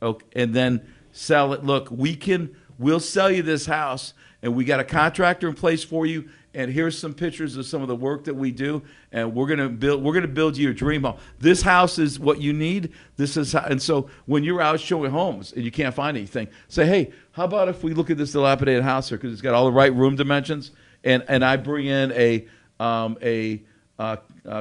Okay, and then sell it. Look, we'll sell you this house, and we got a contractor in place for you. And here's some pictures of some of the work that we do, and we're gonna build you your dream home. This house is what you need. And so when you're out showing homes and you can't find anything, say, hey, how about if we look at this dilapidated house here, because it's got all the right room dimensions, and I bring in a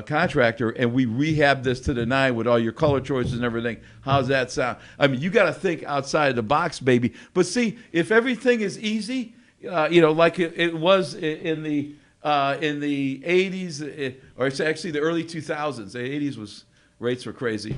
contractor, and we rehab this to the 9 with all your color choices and everything. How's that sound? I mean, you got to think outside of the box, baby. But see, if everything is easy, like it was in the 80s, or it's actually the early 2000s. The 80s rates were crazy.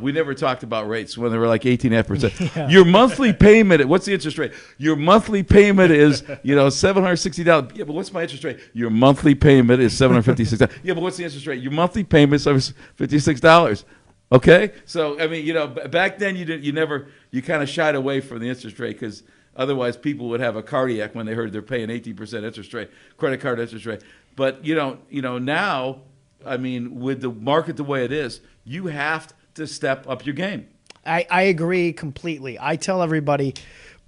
We never talked about rates when they were like 18.5%. Yeah. Your monthly payment, what's the interest rate? Your monthly payment is, $760. Yeah, but what's my interest rate? Your monthly payment is $756. Yeah, but what's the interest rate? Your monthly payment is $56. Okay? So, I mean, back then you kind of shied away from the interest rate, because otherwise people would have a cardiac when they heard they're paying 18% interest rate, credit card interest rate. But, now, I mean, with the market the way it is, you have to step up your game. I agree completely. I tell everybody,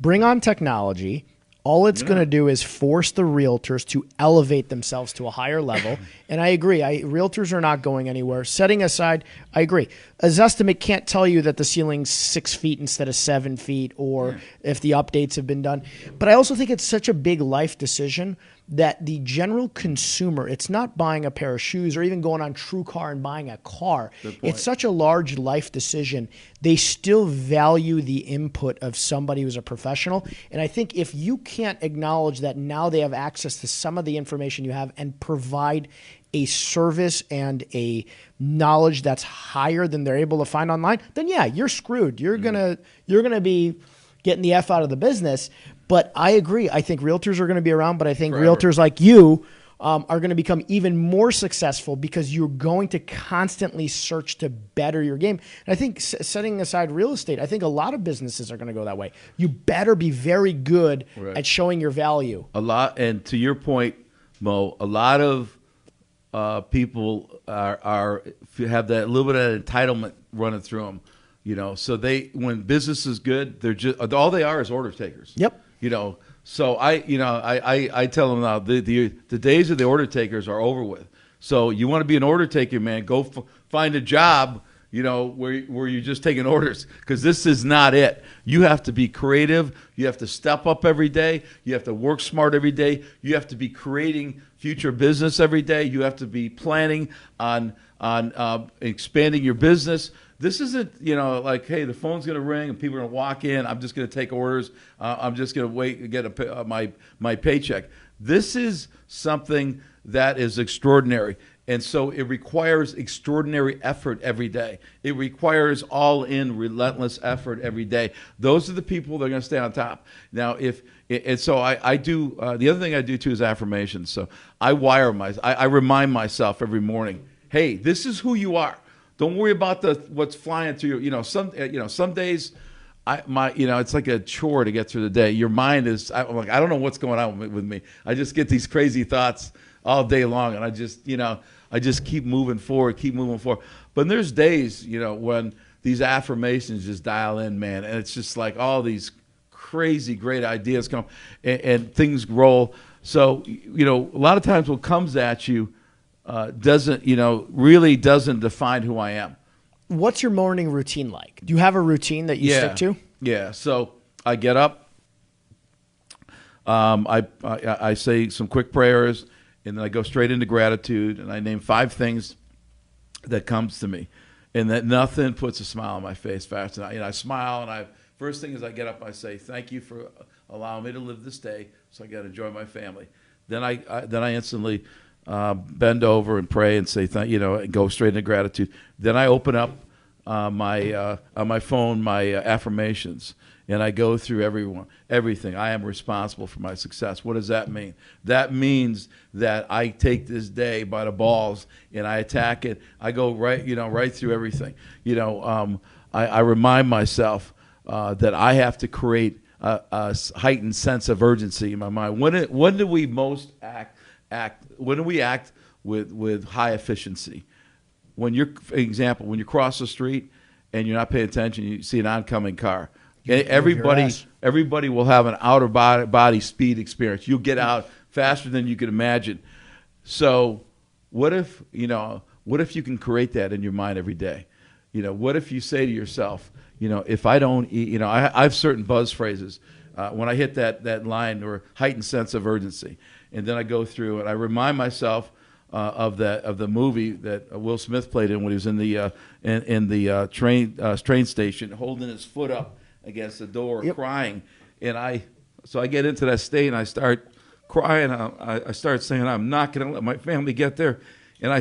bring on technology. All it's going to do is force the realtors to elevate themselves to a higher level. And I agree. Realtors are not going anywhere. Setting aside, I agree. A Zestimate can't tell you that the ceiling's 6 feet instead of 7 feet, or if the updates have been done. But I also think it's such a big life decision that the general consumer, it's not buying a pair of shoes or even going on TrueCar and buying a car. It's such a large life decision. They still value the input of somebody who's a professional. And I think if you can't acknowledge that now they have access to some of the information you have and provide a service and a knowledge that's higher than they're able to find online, then yeah, you're screwed. You're gonna be getting the F out of the business. But I agree. I think realtors are going to be around, but I think forever. realtors like you are going to become even more successful because you're going to constantly search to better your game. And I think setting aside real estate, I think a lot of businesses are going to go that way. You better be very good at showing your value. A lot, and to your point, Mo, a lot of people have that little bit of entitlement running through them. You know, so when business is good, they're just all they are is order takers. Yep. You know, so I tell them now the days of the order takers are over with. So you want to be an order taker, man? Go find a job, you know, where you're just taking orders, because this is not it. You have to be creative. You have to step up every day. You have to work smart every day. You have to be creating future business every day. You have to be planning on expanding your business. This isn't, you know, like, hey, the phone's going to ring and people are going to walk in. I'm just going to take orders. I'm just going to wait and get my paycheck. This is something that is extraordinary. And so it requires extraordinary effort every day. It requires all-in, relentless effort every day. Those are the people that are going to stay on top. Now, I do, the other thing I do too is affirmations. So I remind myself every morning, hey, this is who you are. Don't worry about what's flying through you. Some days, it's like a chore to get through the day. Your mind is, I don't know what's going on with me. I just get these crazy thoughts all day long, and I just keep moving forward. But there's days, when these affirmations just dial in, man, and it's just like all these crazy great ideas come and things roll. So, a lot of times what comes at you really doesn't define who I am. What's your morning routine like? Do you have a routine that you stick to? Yeah. So I get up, I say some quick prayers, and then I go straight into gratitude, and I name 5 things that comes to me, and that nothing puts a smile on my face faster. I smile, and first thing is I get up, I say, thank you for allowing me to live this day, so I got to enjoy my family. Then I instantly bend over and pray and say and go straight into gratitude. Then I open up on my phone my affirmations, and I go through everything. I am responsible for my success. What does that mean? That means that I take this day by the balls and I attack it. I go right through everything. I remind myself that I have to create a heightened sense of urgency in my mind. When do we most act? When do we act with high efficiency? For example, when you cross the street and you're not paying attention, you see an oncoming car. Everybody will have an outer body speed experience. You'll get out faster than you could imagine. So what if you can create that in your mind every day? What if you say to yourself, if I don't eat, I have certain buzz phrases when I hit that line, or heightened sense of urgency. And then I go through and I remind myself of the movie that Will Smith played in when he was in the train station, holding his foot up against the door, crying. And so I get into that state and I start crying. I start saying, I'm not going to let my family get there. And I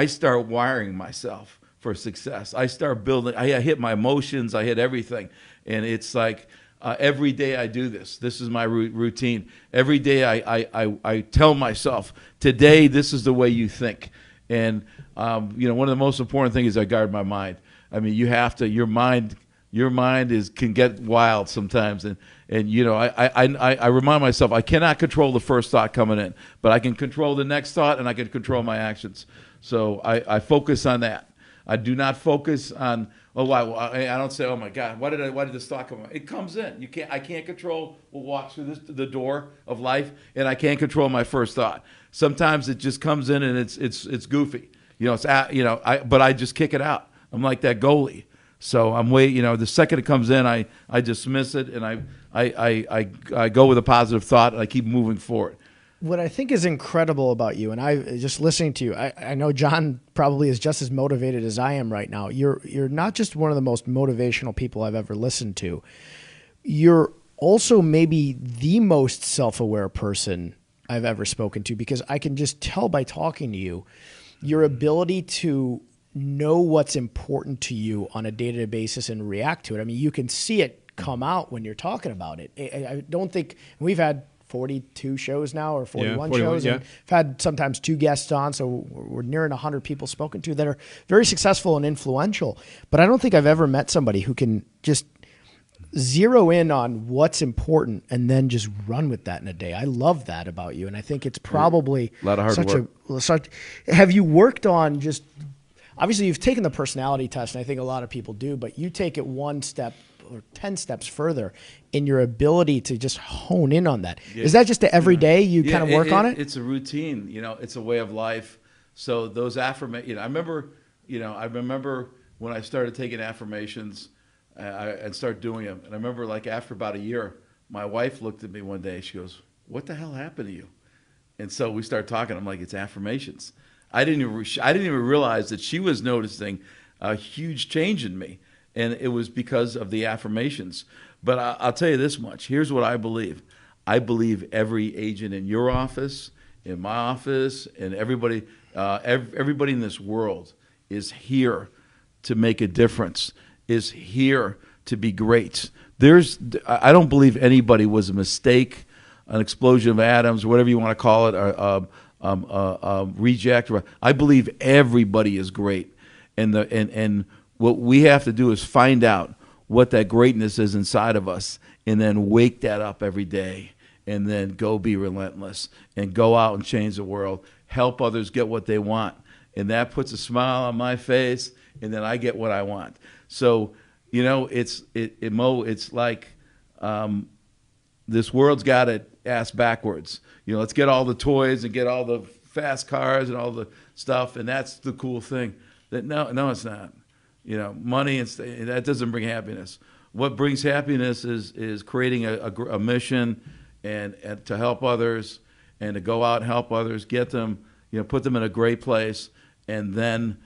start wiring myself for success. I start building. I hit my emotions. I hit everything. And it's like, every day I do this. This is my routine. Every day I tell myself, today this is the way you think. And one of the most important things is I guard my mind. I mean, you have to. Your mind can get wild sometimes. And I remind myself, I cannot control the first thought coming in, but I can control the next thought, and I can control my actions. So I focus on that. I do not focus on, I don't say, oh my God, why did this thought come up? It comes in. I can't control what walks through the door of life, and I can't control my first thought. Sometimes it just comes in and it's goofy. But I just kick it out. I'm like that goalie. So the second it comes in, I dismiss it, and I go with a positive thought, and I keep moving forward. What I think is incredible about you, and I just listening to you, I know John probably is just as motivated as I am right now. You're not just one of the most motivational people I've ever listened to. You're also maybe the most self-aware person I've ever spoken to, because I can just tell by talking to you, your ability to know what's important to you on a day-to-day basis and react to it. I mean, you can see it come out when you're talking about it. I don't think we've had 42 shows now, or 41 shows. Yeah. And I've had sometimes 2 guests on, so we're nearing 100 people spoken to that are very successful and influential. But I don't think I've ever met somebody who can just zero in on what's important and then just run with that in a day. I love that about you, and I think it's probably a lot of hard work. Have you worked on just? Obviously, you've taken the personality test, and I think a lot of people do, but you take it one step or 10 steps further in your ability to just hone in on that. Yeah. Is that just every day you kind of work on it? It's a routine, it's a way of life. So those affirmations, I remember when I started taking affirmations and start doing them. And I remember like after about a year, my wife looked at me one day, she goes, "What the hell happened to you?" And so we started talking. I'm like, "It's affirmations." I didn't even realize that she was noticing a huge change in me. And it was because of the affirmations. But I'll tell you this much. Here's what I believe. I believe every agent in your office, in my office, and everybody in this world is here to make a difference, is here to be great. I don't believe anybody was a mistake, an explosion of atoms, whatever you want to call it, reject. I believe everybody is great. And what we have to do is find out what that greatness is inside of us, and then wake that up every day, and then go be relentless and go out and change the world, help others get what they want. And that puts a smile on my face, and then I get what I want. So, Mo, it's like this world's got it ass backwards. Let's get all the toys and get all the fast cars and all the stuff, and that's the cool thing. No, it's not. Money that doesn't bring happiness. What brings happiness is creating a mission and to help others, and to go out and help others, get them, put them in a great place, and then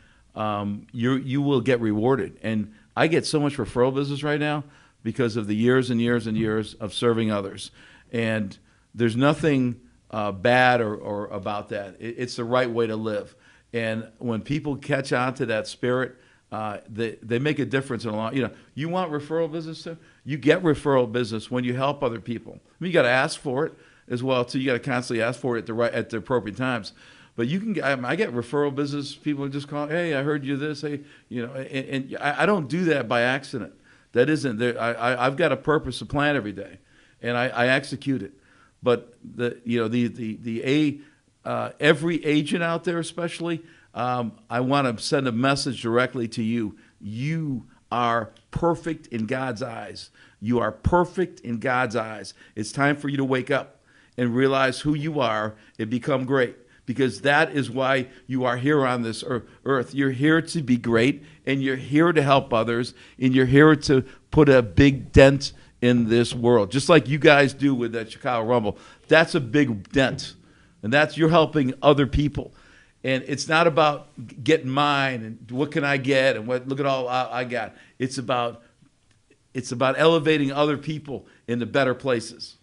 you will get rewarded. And I get so much referral business right now because of the years and years and years of serving others. And there's nothing bad or about that. It's the right way to live. And when people catch on to that spirit, they make a difference in a lot. You want referral business too? You get referral business when you help other people. I mean, you got to ask for it as well too. You got to constantly ask for it at the appropriate times. But you can. I get referral business. People just call, "Hey, I heard you this." Hey, and I don't do that by accident. That isn't there. I've got a purpose, a plan every day, and I execute it. But every agent out there, especially. I want to send a message directly to you. You are perfect in God's eyes. You are perfect in God's eyes. It's time for you to wake up and realize who you are and become great, because that is why you are here on this earth. You're here to be great, and you're here to help others, and you're here to put a big dent in this world, just like you guys do with that Chicago Rumble. That's a big dent, and you're helping other people. And it's not about getting mine and what can I get and look at all I got. It's about elevating other people into better places.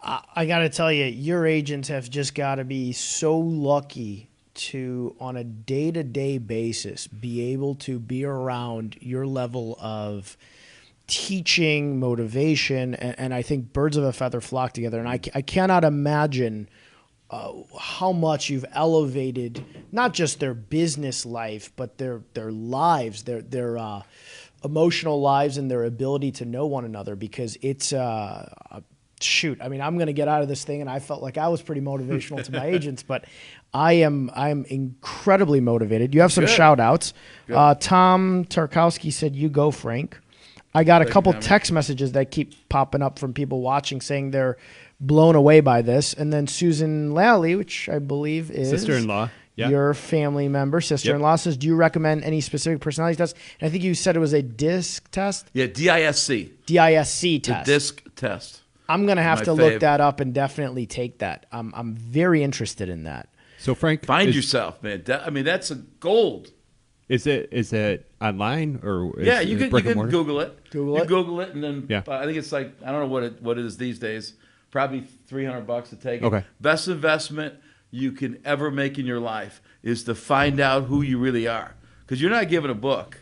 I got to tell you, your agents have just got to be so lucky to, on a day-to-day basis, be able to be around your level of teaching, motivation, and I think birds of a feather flock together. And I cannot imagine how much you've elevated not just their business life, but their lives, their emotional lives, and their ability to know one another. Because it's shoot, I mean, I'm going to get out of this thing, and I felt like I was pretty motivational to my agents, but I'm incredibly motivated. You have some shout outs. Tom Tarkowski said, "You go, Frank." I got a couple text messages that keep popping up from people watching saying they're blown away by this. And then Susan Lally, which I believe is sister-in-law, your family member, sister-in-law, says, "Do you recommend any specific personality test?" And I think you said it was a DISC test. Yeah, DISC. DISC test. The DISC test. I'm going to have My to look fave. that up and definitely take that. I'm very interested in that. So Frank, Find yourself, man. I mean, that's a gold. is it online or is Yeah, it you can brick and mortar? Google it. Google you it. Google it, and then Yeah. I think it's like, I don't know what it is these days. Probably $300 to take it. Okay. Best investment you can ever make in your life is to find out who you really are, because you're not given a book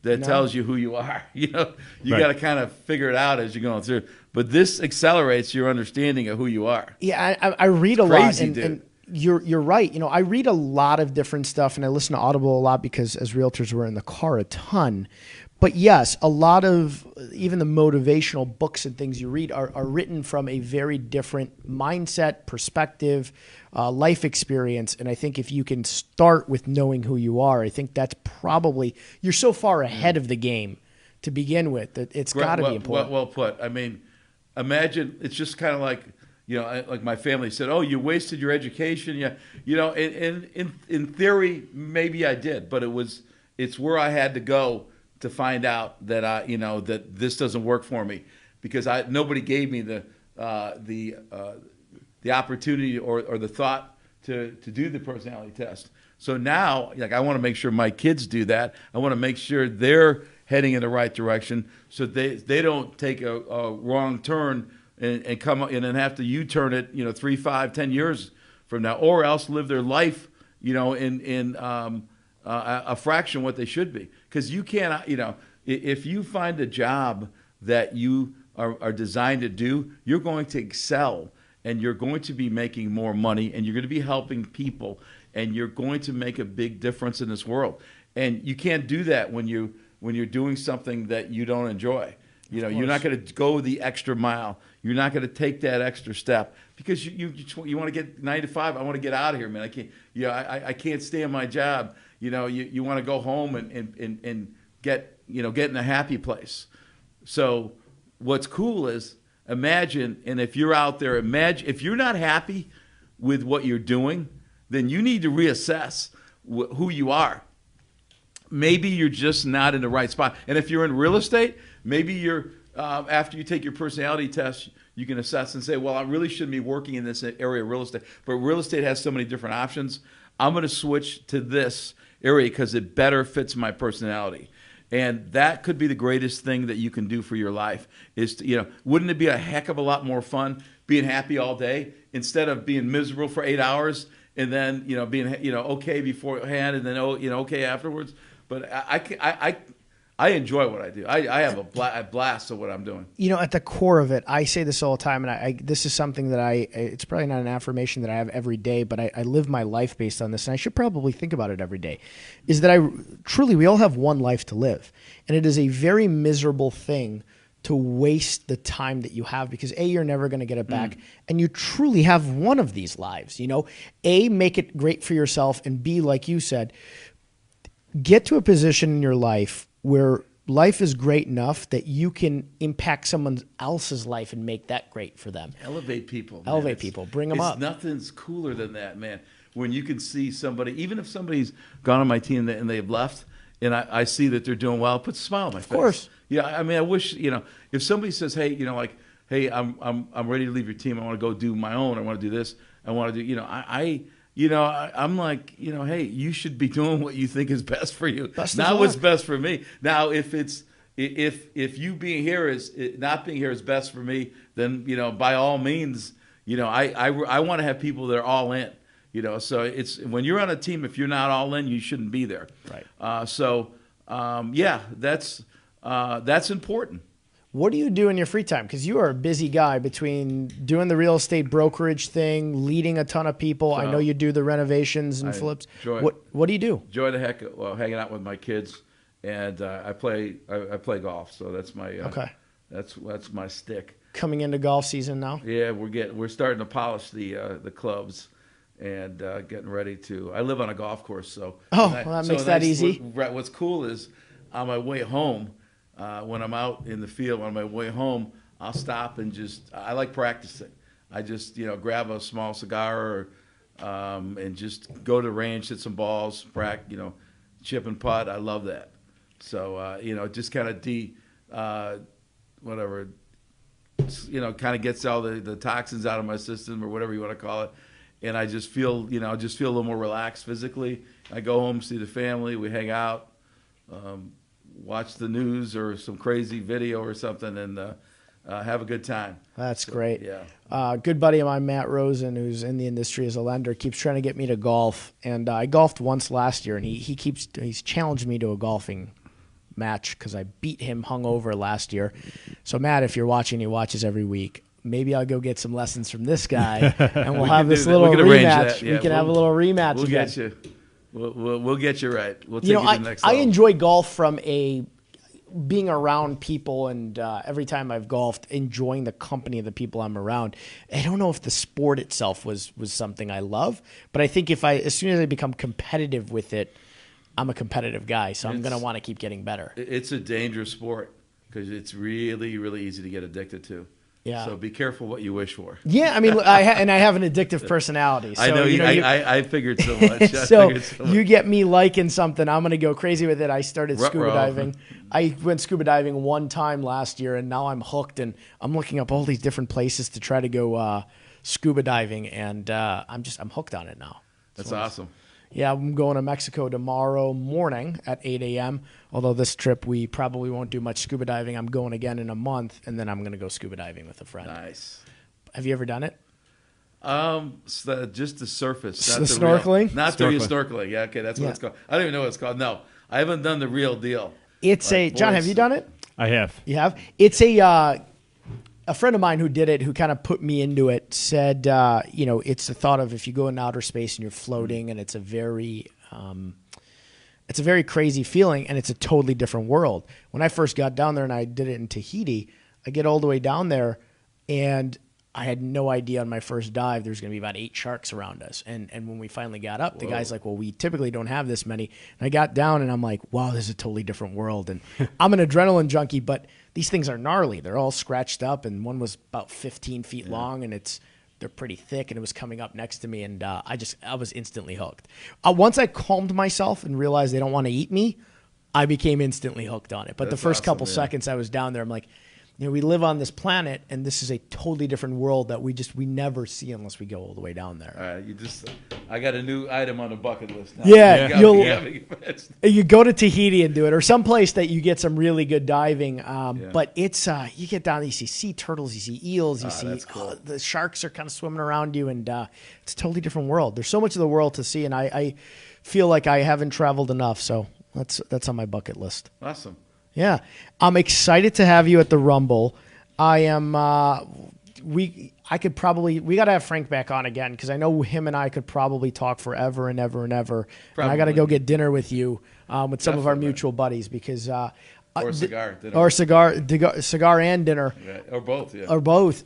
that No. tells you who you are. You Right. got to kind of figure it out as you're going through. But this accelerates your understanding of who you are. Yeah, I read a lot, Crazy, and, dude. and you're right. I read a lot of different stuff, and I listen to Audible a lot because as realtors we're in the car a ton. But yes, a lot of even the motivational books and things you read are written from a very different mindset, perspective, life experience. And I think if you can start with knowing who you are, I think that's probably, you're so far ahead of the game to begin with that it's got to be important. Well put. I mean, imagine it's just kind of like, like my family said, "Oh, you wasted your education." Yeah, in theory, maybe I did, but it's where I had to go to find out that that this doesn't work for me, because nobody gave me the opportunity or the thought to do the personality test. So now, like, I want to make sure my kids do that. I want to make sure they're heading in the right direction, so they don't take a wrong turn and come in and have to U-turn it, 3, 5, 10 years from now, or else live their life, in a fraction what they should be. Because you can't, if you find a job that you are designed to do, you're going to excel, and you're going to be making more money, and you're going to be helping people, and you're going to make a big difference in this world. And you can't do that when you're doing something that you don't enjoy. You're not going to go the extra mile. You're not going to take that extra step because you want to get 9 to 5. I want to get out of here, man. I can't. I can't stay in my job. You want to go home and get in a happy place. So what's cool is, imagine, and if you're out there, imagine if you're not happy with what you're doing, then you need to reassess who you are. Maybe you're just not in the right spot. And if you're in real estate, maybe you're after you take your personality test, you can assess and say, well, I really shouldn't be working in this area of real estate. But real estate has so many different options. I'm going to switch to this area because it better fits my personality. And that could be the greatest thing that you can do for your life is to, wouldn't it be a heck of a lot more fun being happy all day instead of being miserable for 8 hours and then, being, okay beforehand and then, okay afterwards. But I enjoy what I do. I have a blast of what I'm doing. At the core of it, I say this all the time, and this is something that it's probably not an affirmation that I have every day, but I live my life based on this, and I should probably think about it every day, is that we all have one life to live. And it is a very miserable thing to waste the time that you have because A, you're never going to get it back, and you truly have one of these lives. A, make it great for yourself, and B, like you said, get to a position in your life where life is great enough that you can impact someone else's life and make that great for them. Elevate people. Man. Elevate people. Bring them up. Nothing's cooler than that, man. When you can see somebody, even if somebody's gone on my team and they've left, and I see that they're doing well, it puts a smile on my face. Of course. Yeah, I mean, I wish, if somebody says, hey, hey, I'm ready to leave your team. I want to go do my own. I want to do this. I want to do, I'm like, hey, you should be doing what you think is best for you, not what's best for me. Now, if you being here not being here is best for me, then by all means, I want to have people that are all in. So it's when you're on a team, if you're not all in, you shouldn't be there. Right. Yeah, that's important. What do you do in your free time? Because you are a busy guy between doing the real estate brokerage thing, leading a ton of people. I know you do the renovations and flips. What do you do? Enjoy the heck of hanging out with my kids, and I play golf. So that's my okay. That's my stick. Coming into golf season now. Yeah, we're starting to polish the clubs, and getting ready to. I live on a golf course, so that makes that easy. What's cool is on my way home. When I'm out in the field on my way home, I'll stop and I like practicing. I just, grab a small cigar and just go to the range, hit some balls, chip and putt. I love that. So, just kind of kind of gets all the toxins out of my system or whatever you want to call it. And I just feel, a little more relaxed physically. I go home, see the family, we hang out, watch the news or some crazy video or something, and have a good time. That's great. Yeah. Good buddy of mine, Matt Rosen, who's in the industry as a lender, keeps trying to get me to golf. And I golfed once last year, and he's challenged me to a golfing match because I beat him hungover last year. So Matt, if you're watching, he watches every week. Maybe I'll go get some lessons from this guy, and we'll have this little rematch. Yeah, we can have a little rematch. We'll again. get you. We'll get you right. We'll take you to the next I level. enjoy golf from being around people, and every time I've golfed, enjoying the company of the people I'm around. I don't know if the sport itself was something I love, but I think as soon as I become competitive with it, I'm a competitive guy, so I'm going to want to keep getting better. It's a dangerous sport because it's really, really easy to get addicted to. Yeah. So be careful what you wish for. Yeah, I mean, I have an addictive personality. So, I know I figured so much. So you get me liking something, I'm going to go crazy with it. I started scuba diving. I went scuba diving one time last year, and now I'm hooked, and I'm looking up all these different places to try to go scuba diving, and I'm hooked on it now. That's awesome. Yeah, I'm going to Mexico tomorrow morning at 8 a.m., although this trip we probably won't do much scuba diving. I'm going again in a month, and then I'm going to go scuba diving with a friend. Nice. Have you ever done it? Just the surface. The Not snorkeling? Not the real snorkeling. Yeah, okay, that's what it's called. I don't even know what it's called. No, I haven't done the real deal. It's John, have you done it? I have. You have? It's a friend of mine who did it, who kind of put me into it, said, it's the thought of if you go in outer space and you're floating, and it's a very crazy feeling, and it's a totally different world. When I first got down there and I did it in Tahiti, I get all the way down there, and I had no idea on my first dive there's going to be about 8 sharks around us. And when we finally got up, the guy's like, well, we typically don't have this many. And I got down, and I'm like, wow, this is a totally different world. And I'm an adrenaline junkie, but these things are gnarly. They're all scratched up, and one was about 15 feet long, and they're pretty thick, and it was coming up next to me, and I was instantly hooked. Once I calmed myself and realized they don't want to eat me, I became instantly hooked on it. But the first couple seconds I was down there, I'm like, we live on this planet, and this is a totally different world that we never see unless we go all the way down there. All right, I got a new item on the bucket list now. Yeah, you you go to Tahiti and do it, or someplace that you get some really good diving. But it's you get down, you see sea turtles, you see eels, you see cool. The sharks are kind of swimming around you, and it's a totally different world. There's so much of the world to see, and I feel like I haven't traveled enough, so that's on my bucket list. Awesome. Yeah, I'm excited to have you at the Rumble. I am. We got to have Frank back on again, because I know him and I could probably talk forever and ever and ever. And I got to go get dinner with you with some of our mutual buddies, because or cigar dinner. Or cigar and dinner. Yeah, or both. Yeah. Or both.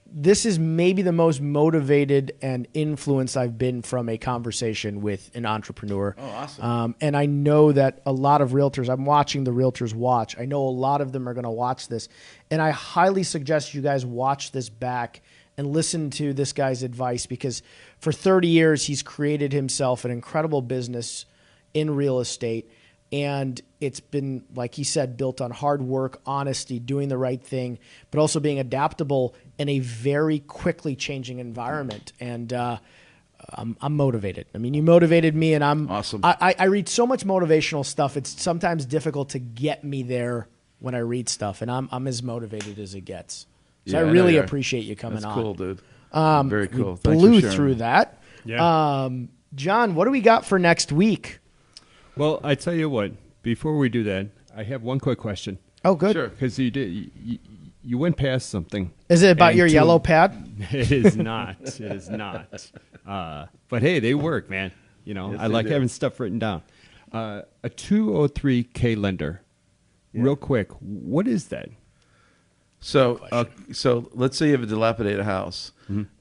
This is maybe the most motivated and influenced I've been from a conversation with an entrepreneur. Oh, awesome. And I know that a lot of realtors, I'm watching the realtors watch. I know a lot of them are going to watch this. And I highly suggest you guys watch this back and listen to this guy's advice, because for 30 years, he's created himself an incredible business in real estate. And it's been, like he said, built on hard work, honesty, doing the right thing, but also being adaptable in a very quickly changing environment. And I'm motivated. I mean, you motivated me, and I'm awesome. I read so much motivational stuff. It's sometimes difficult to get me there when I read stuff, and I'm as motivated as it gets. So I really appreciate you coming on. That's cool, dude. Very cool. We Thanks blew for sharing. through that. Yeah. John, what do we got for next week? Well, I tell you what. Before we do that, I have one quick question. Oh, good. Sure. Because you went past something. Is it about And your yellow pad? It is not. It is not. But hey, they work, man. You know, Yes, I they like do. having stuff written down. A 203K lender. Yeah. Real quick, what is that? So let's say you have a dilapidated house,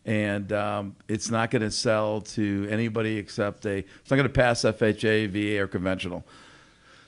and it's not going to sell to anybody except it's not going to pass FHA, VA, or conventional.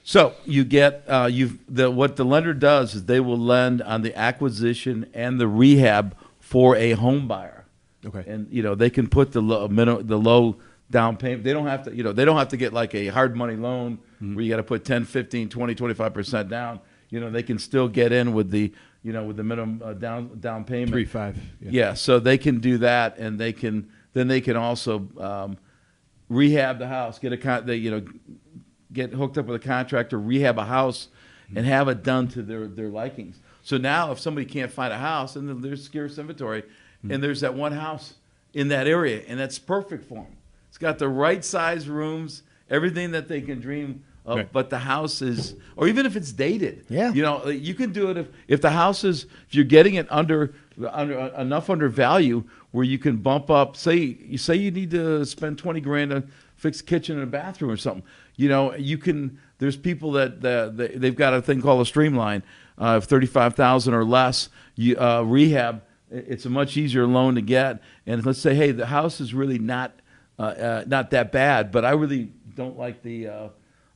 So you get what the lender does is they will lend on the acquisition and the rehab for a home buyer. Okay. And they can put the low down payment. They don't have to they don't have to get like a hard money loan where you got to put 10, 15, 20, 25% down. They can still get in with the with the minimum down payment. 3.5. Yeah, so they can do that, and they can also rehab the house, get hooked up with a contractor, rehab a house, and have it done to their likings. So now, if somebody can't find a house, and then there's scarce inventory, and there's that one house in that area, and that's perfect for them. It's got the right size rooms, everything that they can dream of, Right. but the house is, or even if it's dated, Yeah. you can do it if the house is, if you're getting it under value where you can bump up. Say you need to spend 20 grand to fix a kitchen and a bathroom or something. You can. There's people that they've got a thing called a streamline of 35,000 or less. Rehab. It's a much easier loan to get. And let's say, hey, the house is really not that bad, but I really don't like the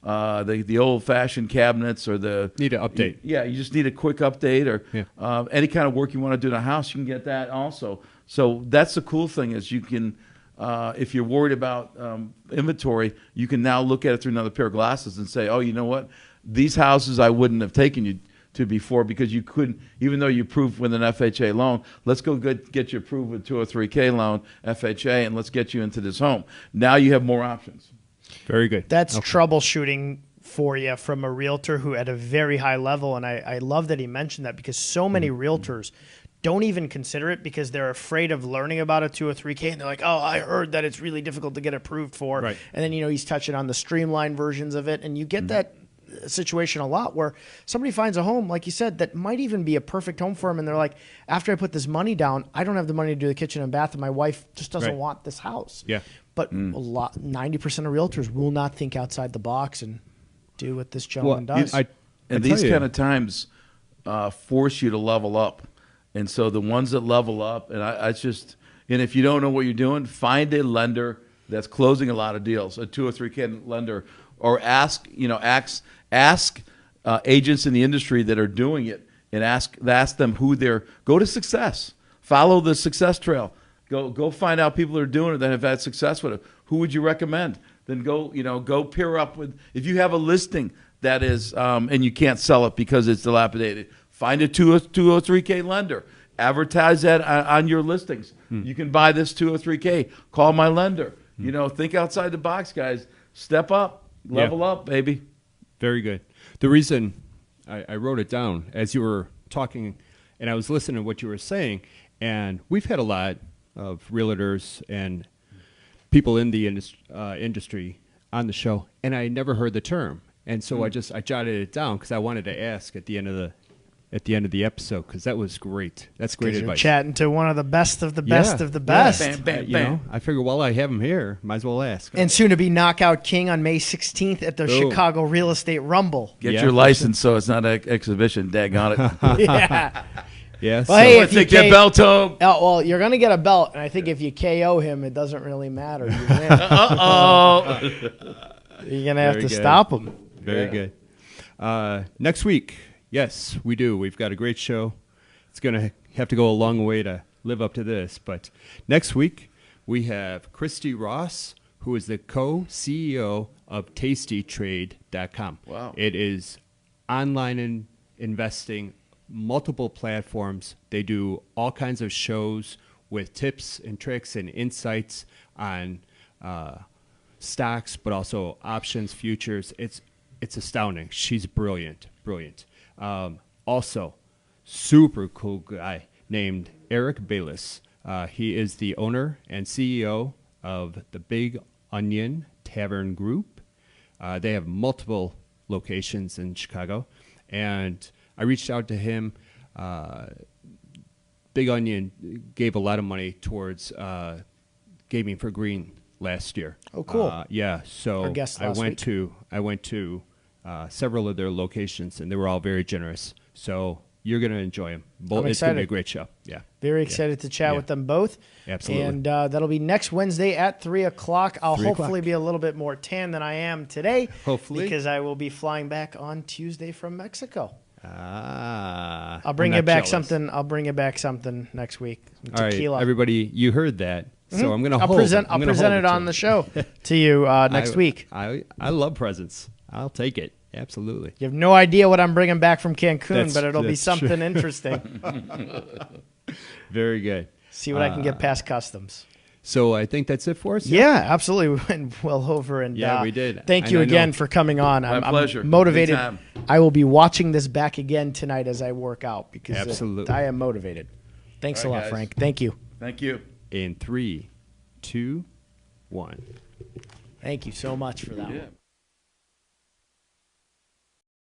old-fashioned cabinets or the Need an update. Yeah, you just need a quick update or any kind of work you want to do in a house. You can get that also. So that's the cool thing is you can, if you're worried about inventory, you can now look at it through another pair of glasses and say, oh, you know what? These houses I wouldn't have taken you to before because you couldn't, even though you approved with an FHA loan. Let's go get you approved with 203K loan, FHA, and let's get you into this home. Now you have more options. Very good. That's troubleshooting for you from a realtor who at a very high level. And I love that he mentioned that because so many realtors don't even consider it because they're afraid of learning about a 203K. And they're like, oh, I heard that it's really difficult to get approved for. Right. And then, he's touching on the streamlined versions of it. And you get that situation a lot where somebody finds a home, like you said, that might even be a perfect home for them. And they're like, after I put this money down, I don't have the money to do the kitchen and bath. And my wife just doesn't want this house. Yeah. But 90% of realtors will not think outside the box and do what this gentleman does. And these kind of times force you to level up. And so the ones that level up, and and if you don't know what you're doing, find a lender that's closing a lot of deals, a 203K lender, or ask agents in the industry that are doing it, and ask them who go to Success, follow the Success trail. Go find out people that are doing it that have had success with it. Who would you recommend? Then go pair up with. If you have a listing that is, and you can't sell it because it's dilapidated, find a 203K lender. Advertise that on your listings. You can buy this 203K. Call my lender. Think outside the box, guys. Step up, level up, baby. Very good. The reason I wrote it down as you were talking, and I was listening to what you were saying, and we've had a lot of realtors and people in the industry on the show, and I never heard the term, and so I jotted it down because I wanted to ask at the end of the episode because that was great. That's great advice. You're chatting to one of the best of the best of the best. Bam, bam, bam. I figure while I have him here, might as well ask. And soon to be Knockout King on May 16th at the Chicago Real Estate Rumble. Get your license so it's not an exhibition. Daggone it. Yeah. Yeah. Well, hey, Take that belt home. Oh, well, you're going to get a belt, and I think if you KO him, it doesn't really matter. You win. Uh-oh. You're going to have Very to good. stop him. Very good. Next week, yes, we do. We've got a great show. It's going to have to go a long way to live up to this. But next week, we have Christy Ross, who is the co-CEO of TastyTrade.com. Wow. It is online investing, multiple platforms. They do all kinds of shows with tips and tricks and insights on stocks, but also options, futures. It's astounding. She's brilliant. Also, super cool guy named Eric Bayless. He is the owner and CEO of the Big Onion Tavern Group. They have multiple locations in Chicago, and I reached out to him. Big Onion gave a lot of money towards Gaming for Green last year. Oh, cool. Yeah, so Our guest I last went to several of their locations, and they were all very generous. So you're going to enjoy them. I'm It's going to be a excited. great show. Yeah. Very excited to chat with them both. Absolutely. And that'll be next Wednesday at 3 o'clock. I'll 3 o'clock. hopefully be a little bit more tan than I am today. Hopefully. Because I will be flying back on Tuesday from Mexico. I'll bring you back something. I'll bring you back something next week. Some All right, tequila. everybody, you heard that. So I'm going to I'll hold. present. I'm I'll gonna present hold it on to the show to you next week. I love presents. I'll take it. Absolutely. You have no idea what I'm bringing back from Cancun, That's- but it'll be that's something true. interesting. Very good. See what I can get past customs. So I think that's it for us. Yeah, absolutely. We went well over, and Yeah, we did. Thank And you I again know- for coming on. My pleasure. I'm motivated. Anytime. I will be watching this back again tonight as I work out because Absolutely. I am motivated. Thanks All a right, lot, guys. Frank. Thank you. Thank you. In 3, 2, 1. Thank you so much for that one. Yeah.